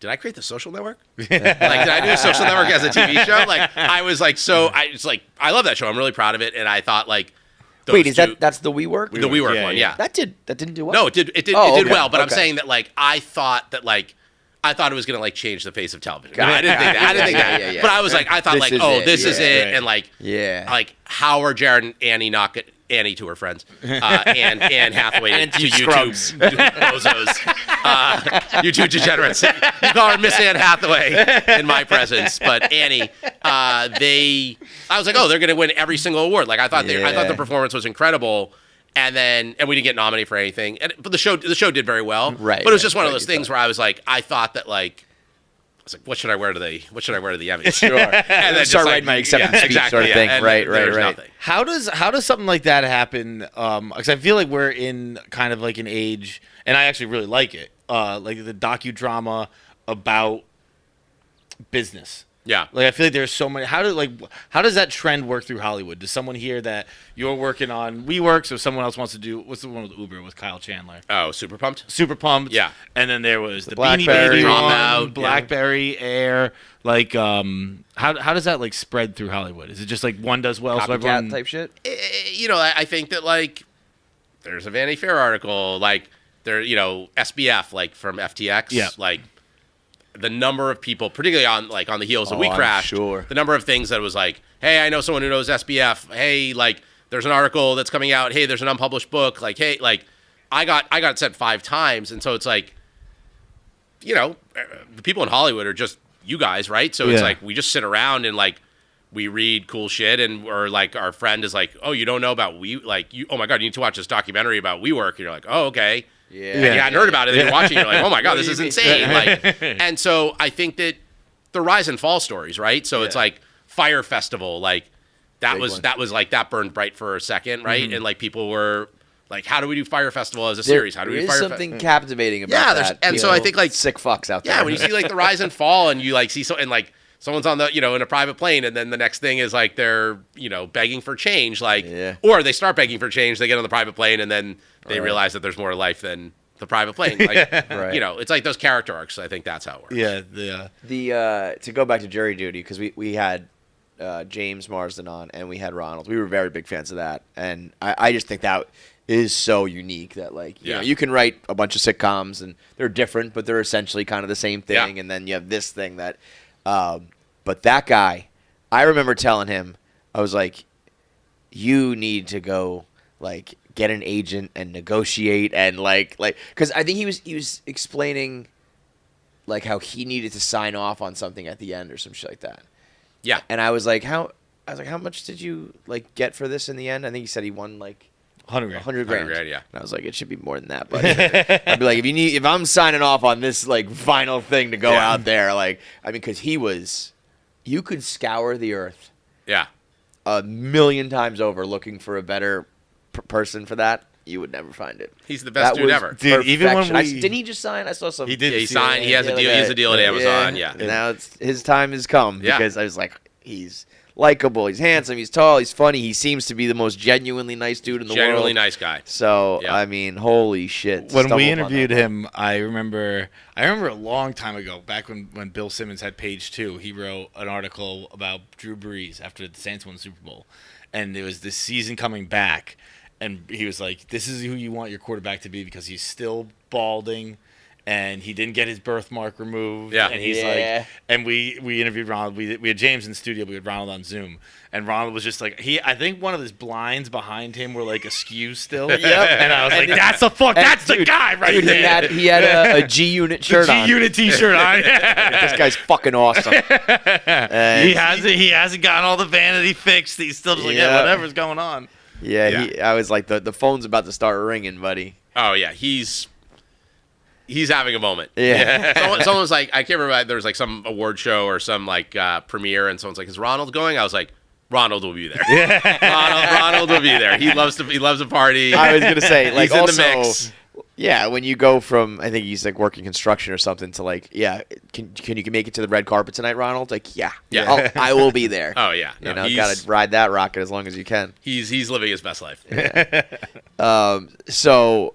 did I create the Social Network? Like, did I do the Social Network as a TV show? Like, I was like, I love that show. I'm really proud of it, and I thought like. Wait, that's the WeWork? The WeWork one, yeah. That didn't do well. No, it did well, but I'm saying that like I thought it was gonna like change the face of television. I didn't think that. Yeah. But I was like, I thought this is it, and like, like how are Jared and Annie not get Annie to her friends, and Anne Hathaway and to YouTube bozos, you two degenerates. You call her Miss Anne Hathaway in my presence, but Annie, I was like, they're gonna win every single award. Like I thought the performance was incredible. And we didn't get nominated for anything. But the show did very well. Right. But it was just one of those things where I was like, I thought that like, I was like, what should I wear to the Emmys? Sure. And then start writing my acceptance speech sort of thing. Right. Nothing. How does something like that happen? Because I feel like we're in kind of like an age, and I actually really like it, like the docudrama about business. Yeah. Like I feel like there's so many. How does that trend work through Hollywood? Does someone hear that you're working on WeWork, so someone else wants to do what's the one with Uber with Kyle Chandler? Oh, Super Pumped. Super Pumped. Yeah. And then there was the Beanie Blackberry Baby Dropout, one, Blackberry Air. Like how does that like spread through Hollywood? Is it just like one does well, so everyone type shit? I think that like there's a Vanity Fair article, like there, SBF like from FTX, like. The number of people, particularly on the heels of We Crashed, the number of things that was like, hey, I know someone who knows SBF. Hey, like, there's an article that's coming out. Hey, there's an unpublished book. Like, hey, like, I got it sent 5 times, and so it's like, the people in Hollywood are just you guys, right? So it's like we just sit around and like we read cool shit, and or like our friend is like, oh, you don't know about oh my god, you need to watch this documentary about WeWork. And you're like, oh, okay. Yeah, you hadn't heard about it. And you're watching. You're like, oh my god, this is insane. Like, and so I think that the rise and fall stories, right? So it's like Fire Festival, like that was like that burned bright for a second, right? Mm-hmm. And like people were like, how do we do Fire Festival as a series? How do we do Fire Festival? There's something captivating about that. And so I think like sick fucks out there. Yeah, when you see like the rise and fall, and you like see and like someone's on the in a private plane, and then the next thing is like they're begging for change, like or they start begging for change, they get on the private plane, and then they realize that there's more to life than the private plane. Like, Right. you know, it's like those character arcs. I think that's how it works. Yeah, The to go back to jury duty, because we had James Marsden on and we had Ronald. We were very big fans of that, and I just think that is so unique that, like, you know, you can write a bunch of sitcoms and they're different, but they're essentially kind of the same thing, and then you have this thing that but that guy, I remember telling him, I was like, you need to go, like, get an agent and negotiate, and like because I think he was explaining, like, how he needed to sign off on something at the end or some shit like that. Yeah. And I was like, how much did you, like, get for this in the end? I think he said he won, like, 100 grand. 100 grand. 100 grand, yeah. And I was like, it should be more than that, buddy. I'd be like, if I'm signing off on this, like, final thing to go out there, like, I mean, because you could scour the earth Yeah. 1,000,000 times over looking for a better person for that. You would never find it. He's the best dude ever. Dude, even when didn't he just sign? I saw something. He did. Yeah, he signed. He has a deal. He has a deal at Amazon. Yeah. And now his time has come, Yeah. because I was like, he's likable, he's handsome, he's tall, he's funny, he seems to be the most genuinely nice dude in the world. Genuinely nice guy. So Yeah. I mean, holy shit! When stumbled we upon interviewed that. him, I remember a long time ago, back when Bill Simmons had Page 2, he wrote an article about Drew Brees after the Saints won the Super Bowl, and it was this season coming back, and he was like, "This is who you want your quarterback to be because he's still balding." And he didn't get his birthmark removed. Yeah. And he's like, and we interviewed Ronald. We had James in the studio. We had Ronald on Zoom. And Ronald was just like, I think one of his blinds behind him were like askew still. Yep. And I was like, that's the guy right Dude, there. he had a G Unit shirt on. G Unit T-shirt on. This guy's fucking awesome. He hasn't gotten all the vanity fixed. He's still just like, Yeah. whatever's going on. Yeah, I was like, the phone's about to start ringing, buddy. Oh yeah, he's having a moment. Yeah. Someone was like, I can't remember. There was like some award show or some like premiere, and someone's like, "Is Ronald going?" I was like, "Ronald will be there. Ronald will be there. He loves to party." I was gonna say, like, he's also, in the mix. Yeah, when you go from, I think he's like working construction or something, to like, can you make it to the red carpet tonight, Ronald? Like, yeah. I will be there. Oh yeah, no, you know, gotta ride that rocket as long as you can. He's living his best life. So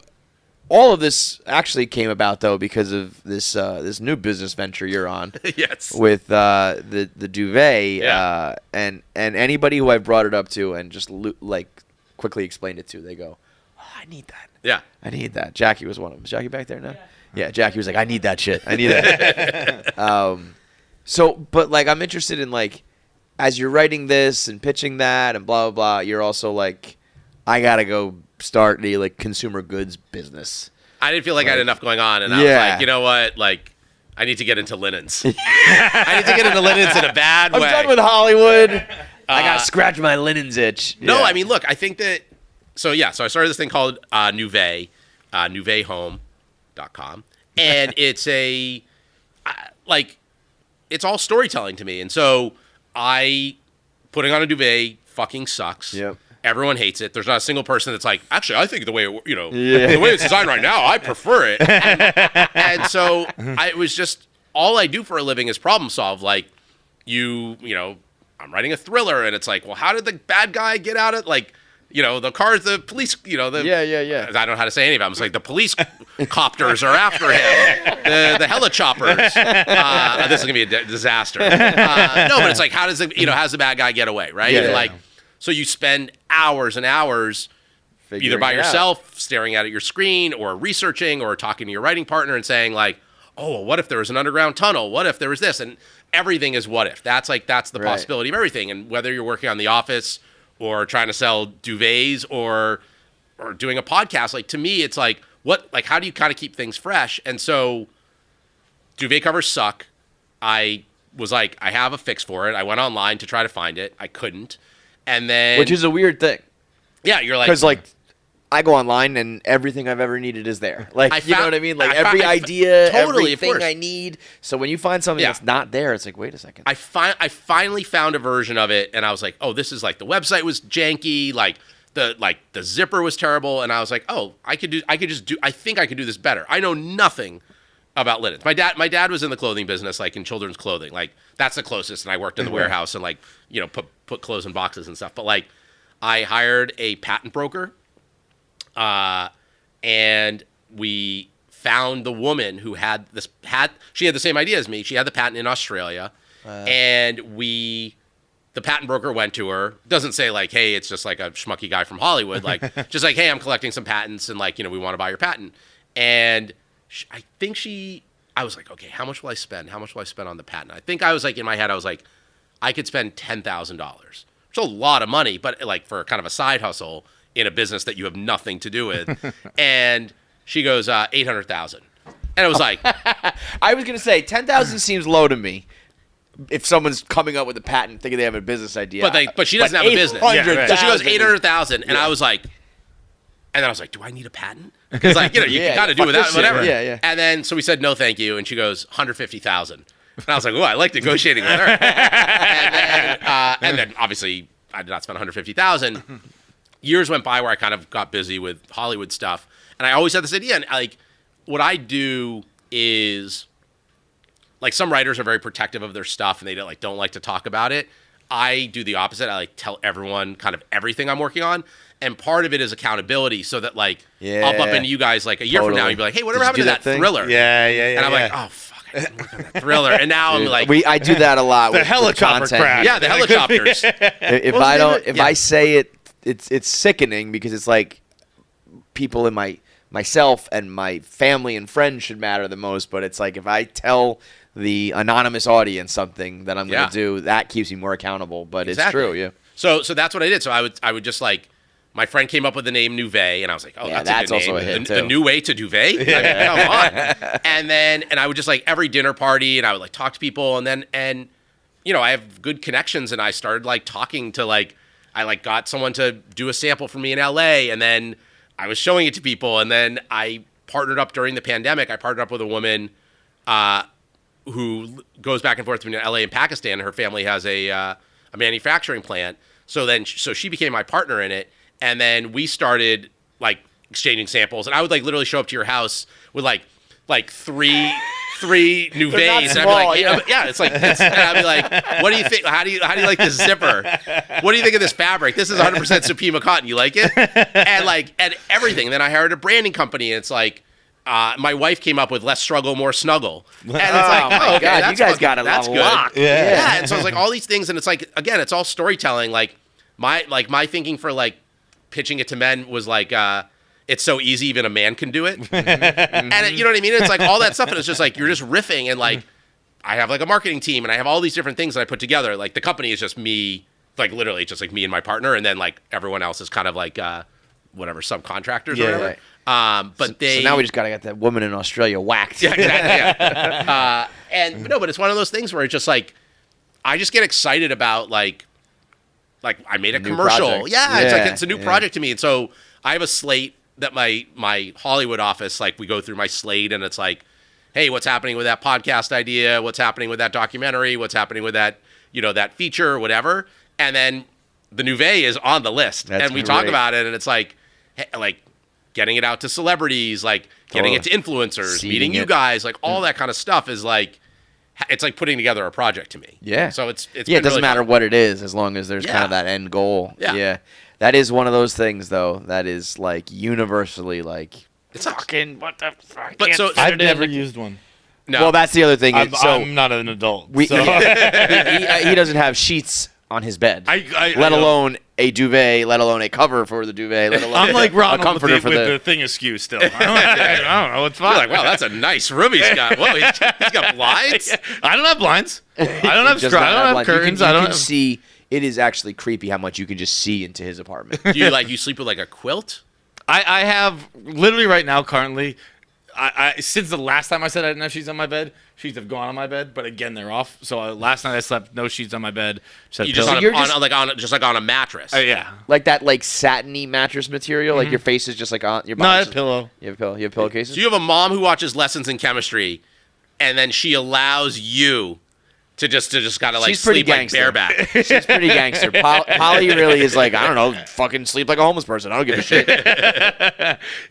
all of this actually came about, though, because of this new business venture you're on. Yes. With the Duvet, Yeah. and anybody who I've brought it up to and just like quickly explained it to, they go, "Oh, I need that. Yeah. I need that." Jackie was one of them. Is Jackie back there now? Yeah, Jackie was like, "I need that shit. I need that." So, but like, I'm interested in, like, as you're writing this and pitching that and blah blah blah, you're also like, I gotta go start the, like, consumer goods business. I didn't feel like I had enough going on, and I was like, you know what, like, I need to get into linens. I need to get into linens in a bad way. I'm done with Hollywood. I gotta scratch my linens itch. No, Yeah. I mean, look, I think that. So I started this thing called Nuvet, NuvetHome.com, and it's it's all storytelling to me, and so putting on a duvet fucking sucks. Yep. Everyone hates it. There's not a single person that's like, actually, I think the way the way it's designed right now, I prefer it. And so it was just, all I do for a living is problem solve. Like, I'm writing a thriller, and it's like, well, how did the bad guy get out of, like, the cars, the police, Yeah. I don't know how to say any of them. It's like the police copters are after him, the helichoppers. This is gonna be a disaster. No, but it's like, how does how's the bad guy get away, right? Yeah. And like, so you spend hours and hours either by yourself, staring at your screen, or researching, or talking to your writing partner and saying, like, oh, well, what if there was an underground tunnel? What if there was this? And everything is what if. That's the possibility of everything. And whether you're working on The Office or trying to sell duvets or doing a podcast, like, to me, it's like, how do you kind of keep things fresh? And so duvet covers suck. I was like, I have a fix for it. I went online to try to find it. I couldn't. And then, which is a weird thing. Yeah, you're like, because, like, I go online and everything I've ever needed is there. Like, you know what I mean? Like, every idea, totally, everything I need. So when you find something that's not there, it's like, wait a second. I finally found a version of it, and I was like, oh, this is like, the website was janky, like the zipper was terrible, and I was like, oh, I think I could do this better. I know nothing about linens. My dad was in the clothing business, like in children's clothing. Like, that's the closest, and I worked in the warehouse and, like, put clothes in boxes and stuff. But, like, I hired a patent broker, and we found the woman who had she had the same idea as me. She had the patent in Australia, and the patent broker went to her. Doesn't say like, hey, it's just like a schmucky guy from Hollywood. Like, just like, hey, I'm collecting some patents, and like, we want to buy your patent. And I was like, okay, how much will I spend? How much will I spend on the patent? I think I was like, in my head, I was like, I could spend $10,000. It's a lot of money, but like for kind of a side hustle in a business that you have nothing to do with. And she goes, 800,000. And it was like, I was going to say 10,000 seems low to me. If someone's coming up with a patent thinking they have a business idea. But she doesn't have a business. Yeah, so she goes 800,000. And I was like, and then I was like, do I need a patent? Because like, you can kind of do without whatever. Yeah. And then, so we said, no, thank you. And she goes, 150,000. And I was like, oh, I like negotiating with her. and then obviously I did not spend 150,000. Years went by where I kind of got busy with Hollywood stuff. And I always had this idea. And like, what I do is, like, some writers are very protective of their stuff and they don't like to talk about it. I do the opposite. I like tell everyone kind of everything I'm working on. And part of it is accountability, so that like I'll bump into you guys like a year from now and you'll be like, hey, whatever happened to that Thriller? Yeah. And I'm like, oh fuck, I didn't work on that Thriller. And now I'm like, I do that a lot. The helicopter crash. Yeah, the helicopters. If I say it, it's sickening because it's like people in myself and my family and friends should matter the most. But it's like if I tell the anonymous audience something that I'm going to do, that keeps me more accountable. But it's true, yeah. So that's what I did. So I would just like, my friend came up with the name Nuvet, and I was like, oh, that's a good also name. A hit too. The new way to duvet? I mean, come on. And I would just like every dinner party, and I would like talk to people, and I have good connections, and I started like talking to like, I like got someone to do a sample for me in LA, and then I was showing it to people, and then I partnered up during the pandemic. I partnered up with a woman who goes back and forth between LA and Pakistan. Her family has a manufacturing plant. So she became my partner in it. And then we started like exchanging samples. And I would like literally show up to your house with like three Nuvets. And I'd be like, yeah, and I'd be like, what do you think? How do you like this zipper? What do you think of this fabric? This is 100% Supima cotton. You like it? And everything. Then I hired a branding company. And it's like, my wife came up with less struggle, more snuggle. And it's like, oh, okay, God, you guys got it locked. Yeah. And so it's like all these things. And it's like, again, it's all storytelling. Like my thinking for like pitching it to men was like, it's so easy, even a man can do it. And you know what I mean? It's like all that stuff. And it's just like, you're just riffing. And like, I have like a marketing team and I have all these different things that I put together. Like the company is just me, like literally just like me and my partner. And then like everyone else is kind of like, whatever, subcontractors or whatever. Right. So now we just got to get that woman in Australia whacked. Yeah, exactly. Yeah. But it's one of those things where it's just like, I just get excited about like I made a commercial. Project. Yeah, it's like it's a new project to me. And so I have a slate that my Hollywood office, like we go through my slate and it's like, hey, what's happening with that podcast idea? What's happening with that documentary? What's happening with that, that feature or whatever? And then the Nuvet is on the list. And we talk about it and it's like, hey, like getting it out to celebrities, like getting it to influencers, meeting you guys, like all that kind of stuff is like, it's like putting together a project to me. Yeah. So it's it doesn't really matter what it is as long as there's kind of that end goal. Yeah. That is one of those things though that is like universally like it's fucking what the fuck. But so I've never used one. No. Well, that's the other thing. I'm not an adult. He doesn't have sheets on his bed, let alone a duvet, let alone a cover for the duvet, let alone I'm like Ronald a comforter with the thing askew still. I don't know. It's fine. You're like, wow, that's a nice room he's got. Whoa, he's got blinds? I don't have blinds. I don't have curtains. You can see. It is actually creepy how much you can just see into his apartment. Do you sleep with like a quilt? I have literally right now currently. I since the last time I said I didn't have sheets on my bed, sheets have gone on my bed, but again they're off. So last night I slept no sheets on my bed. Just on a mattress. Yeah, like that like satiny mattress material. Like your face is just like on your body. No, I have a pillow. You have a pillow. You have pillowcases. So you have a mom who watches lessons in chemistry, and then she allows you to just gotta like sleep like bareback. She's pretty gangster. Polly really is like, I don't know, fucking sleep like a homeless person. I don't give a shit.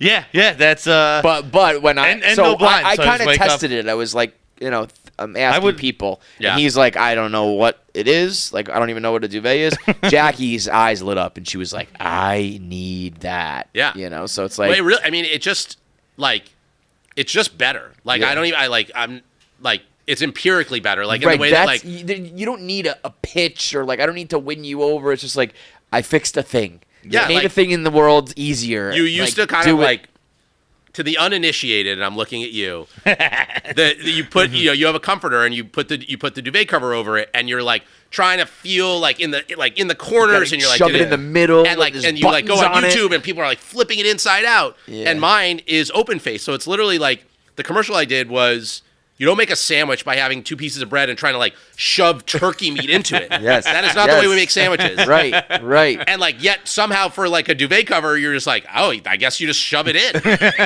yeah, that's But when I no blinds, I so kind of wake tested it. I was like, I'm asking people, and he's like, I don't know what it is. Like, I don't even know what a duvet is. Jackie's eyes lit up, and she was like, I need that. Yeah. So it's like, really, I mean, it just like it's just better. Like I'm like it's empirically better. Like right, in the way that like you don't need a pitch or like I don't need to win you over. It's just like I fixed a thing. Yeah, made like, a thing in the world easier. You used to kind of like. To the uninitiated, and I'm looking at you. You put you have a comforter and you put the duvet cover over it, and you're like trying to feel like in the corners, and you're like shove it in the middle, and like and you like go on YouTube and people are like flipping it inside out. Yeah. And mine is open face, so it's literally like the commercial I did was. You don't make a sandwich by having 2 pieces of bread and trying to like shove turkey meat into it. Yes. That is not the way we make sandwiches. Right. And like yet somehow for like a duvet cover, you're just like, oh, I guess you just shove it in.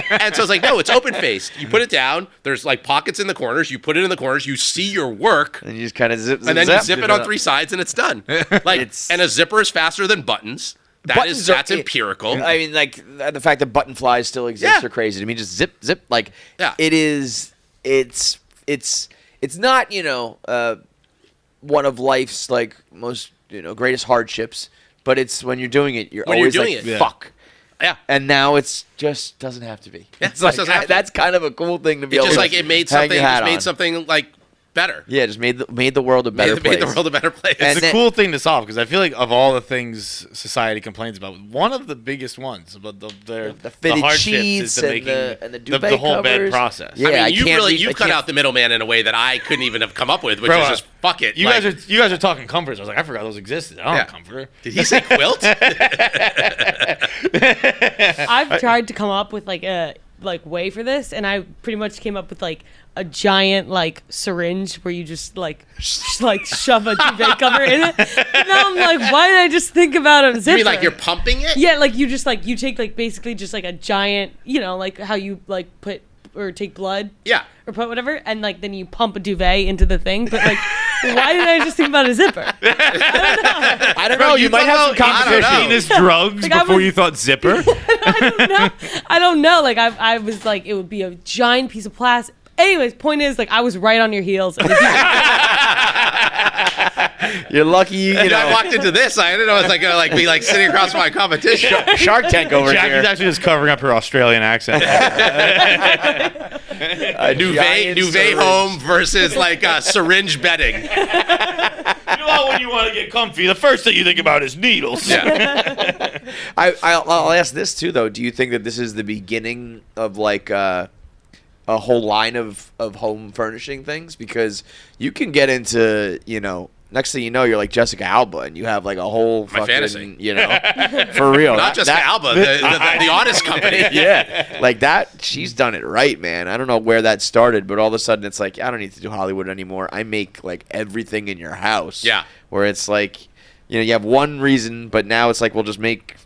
And so it's like, no, it's open faced. You put it down. There's like pockets in the corners. You put it in the corners. You see your work. And you just kind of zip. And then you zip it on 3 sides and it's done. Like, and a zipper is faster than buttons. That's empirical. I mean, like the fact that button flies still exist are crazy to me. Just zip. Like it is. It's not, one of life's like most, greatest hardships, but it's when you're doing it, you're always like, fuck. Yeah. And now it's just doesn't have to be. Yeah, it's like, that's kind of a cool thing to be able to it made something like better. Yeah, just made the world a better place. Made the world a better place. It's a cool thing to solve because I feel like of all the things society complains about, one of the biggest ones about the fitted hardships sheets is the the whole bed covers. process. Yeah, I mean, you cut out the middleman in a way that I couldn't even have come up with, which is just fuck it. You guys are talking comforters. I was like, I forgot those existed. I don't have a comforter. Did he say quilt? I've tried to come up with like a way for this, and I pretty much came up with like a giant like syringe where you just like shove a duvet cover in it. And now I'm like, why did I just think about a zipper? You mean like you're pumping it? Yeah, like you just like you take like basically just like a giant, like how you like put or take blood. Yeah. Or put whatever, and like then you pump a duvet into the thing. But like, why did I just think about a zipper? I don't know. You might have some competition. Venus drugs before you thought zipper. I don't know. Like I was like, it would be a giant piece of plastic. Anyways, point is, like, I was right on your heels. You're lucky, I walked into this. I didn't know I was like gonna like be like sitting across from my competition. Shark Tank over here. Jackie's actually just covering up her Australian accent. Nuvet home versus like syringe bedding. You know, when you want to get comfy, the first thing you think about is needles. Yeah. I'll ask this too, though. Do you think that this is the beginning of like a whole line of home furnishing things? Because you can get into, next thing you know, you're like Jessica Alba, and you have like a whole fucking, fantasy. For real. Not Jessica Alba, the honest company. Yeah, like that. She's done it right, man. I don't know where that started, but all of a sudden it's like, I don't need to do Hollywood anymore. I make like everything in your house. Yeah. Where it's like, you have one reason, but now it's like, we'll just make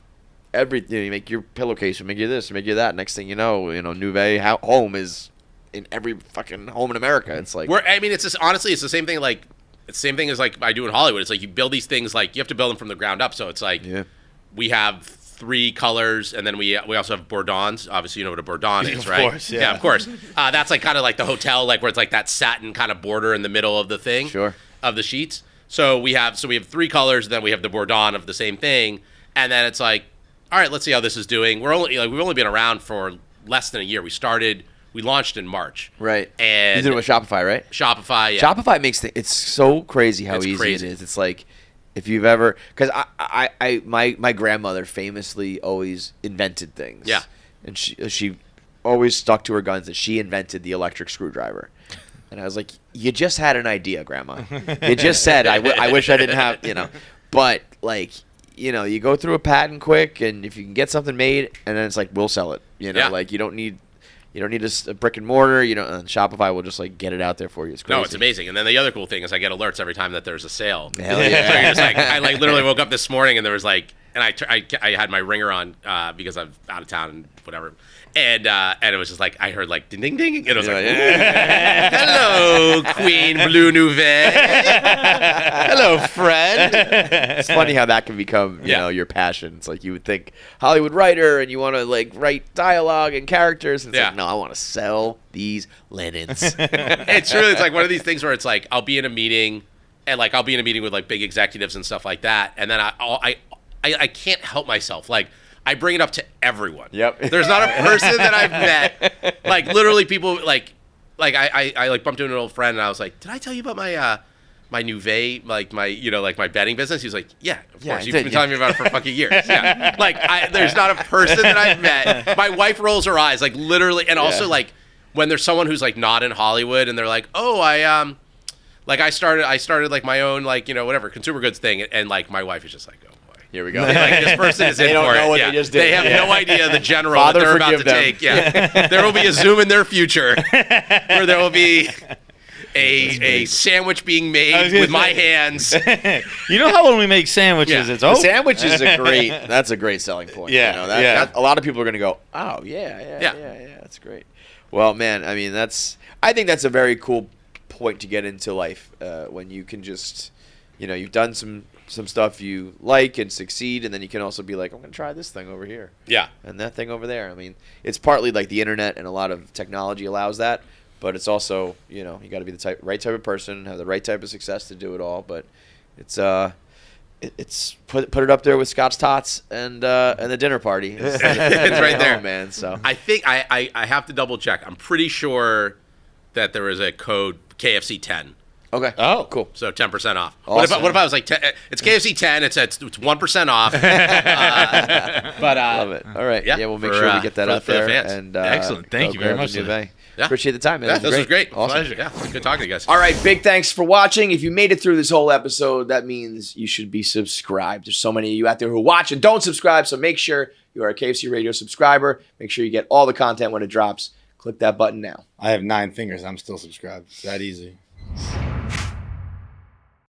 everything. You make your pillowcase, we'll make you this, we'll make you that. Next thing you know, Nuvet home is in every fucking home in America. It's like, it's just, honestly, it's the same thing. Like, it's the same thing as like I do in Hollywood. It's like you build these things, like you have to build them from the ground up. So it's like we have 3 colors, and then we also have bourdons. Obviously, you know what a bourdon is, right? Of course, yeah, of course. That's like kind of like the hotel, like where it's like that satin kind of border in the middle of the thing, of the sheets. So we have 3 colors, and then we have the bourdon of the same thing, and then it's like, all right, let's see how this is doing. We've only been around for less than a year. We launched in March. Right. And you did it with Shopify, right? Shopify, yeah. Shopify makes it's so crazy how easy it is. It's like, if you've ever, because my grandmother famously always invented things. Yeah. And she always stuck to her guns that she invented the electric screwdriver. And I was like, you just had an idea, Grandma. You just said, I wish I didn't have, But, like, you go through a patent quick, and if you can get something made, and then it's like, we'll sell it. Like, you don't need a brick and mortar. And Shopify will just like get it out there for you. It's crazy. No, it's amazing. And then the other cool thing is I get alerts every time that there's a sale. Hell yeah. So you're just like, I like literally woke up this morning and there was like, and I had my ringer on because I'm out of town and whatever. And it was just like, I heard like ding ding ding, and it was like, hello, Queen Blue Nuvet. Hello, friend. It's funny how that can become, your passion. It's like you would think Hollywood writer, and you want to like write dialogue and characters. And it's like, no, I want to sell these linens. It's really, it's like one of these things where it's like I'll be in a meeting, and like I'll be in a meeting with like big executives and stuff like that, and then I can't help myself. Like, I bring it up to everyone. Yep. There's not a person that I've met, like literally people like I like bumped into an old friend and I was like, did I tell you about my Nuvet, like my betting business? He was like, yeah, of course. You've been telling me about it for fucking years. Yeah. Like there's not a person that I've met. My wife rolls her eyes, like literally, and also like when there's someone who's like not in Hollywood and they're like, oh, I started like my own like whatever consumer goods thing, and like my wife is just like, oh boy, here we go. Like this person is in They don't for know it. what Yeah. they just did. They have no idea the general Father, that they're about to forgive them. take. Yeah, there will be a Zoom in their future where there will be a sandwich being made with my hands. You know how when we make sandwiches, it's The sandwich is that's a great selling point. Yeah, that a lot of people are going to go, oh, yeah, that's great. Well, man, I mean, I think that's a very cool point to get into life when you can just, you've done some stuff you like and succeed, and then you can also be like, I'm going to try this thing over here. Yeah. And that thing over there. I mean, it's partly like the internet and a lot of technology allows that, but it's also, you got to be the right type of person, have the right type of success to do it all. But it's put it up there with Scott's Tots and the dinner party. It's right there, man. So I think I have to double check. I'm pretty sure that there is a code KFC 10. Okay. Oh, cool. So 10% off. Awesome. What if I was like, it's KFC 10, it's 1% off. Love it. All right. Yeah, we'll make sure we get that out there. Fans. And excellent. Thank you very much. Yeah. Appreciate the time, man. Yeah, this was great. Awesome. Pleasure. Yeah, good talking to you guys. All right, big thanks for watching. If you made it through this whole episode, that means you should be subscribed. There's so many of you out there who watch and don't subscribe, so make sure you are a KFC Radio subscriber. Make sure you get all the content when it drops. Click that button now. I have 9 fingers. I'm still subscribed. It's that easy.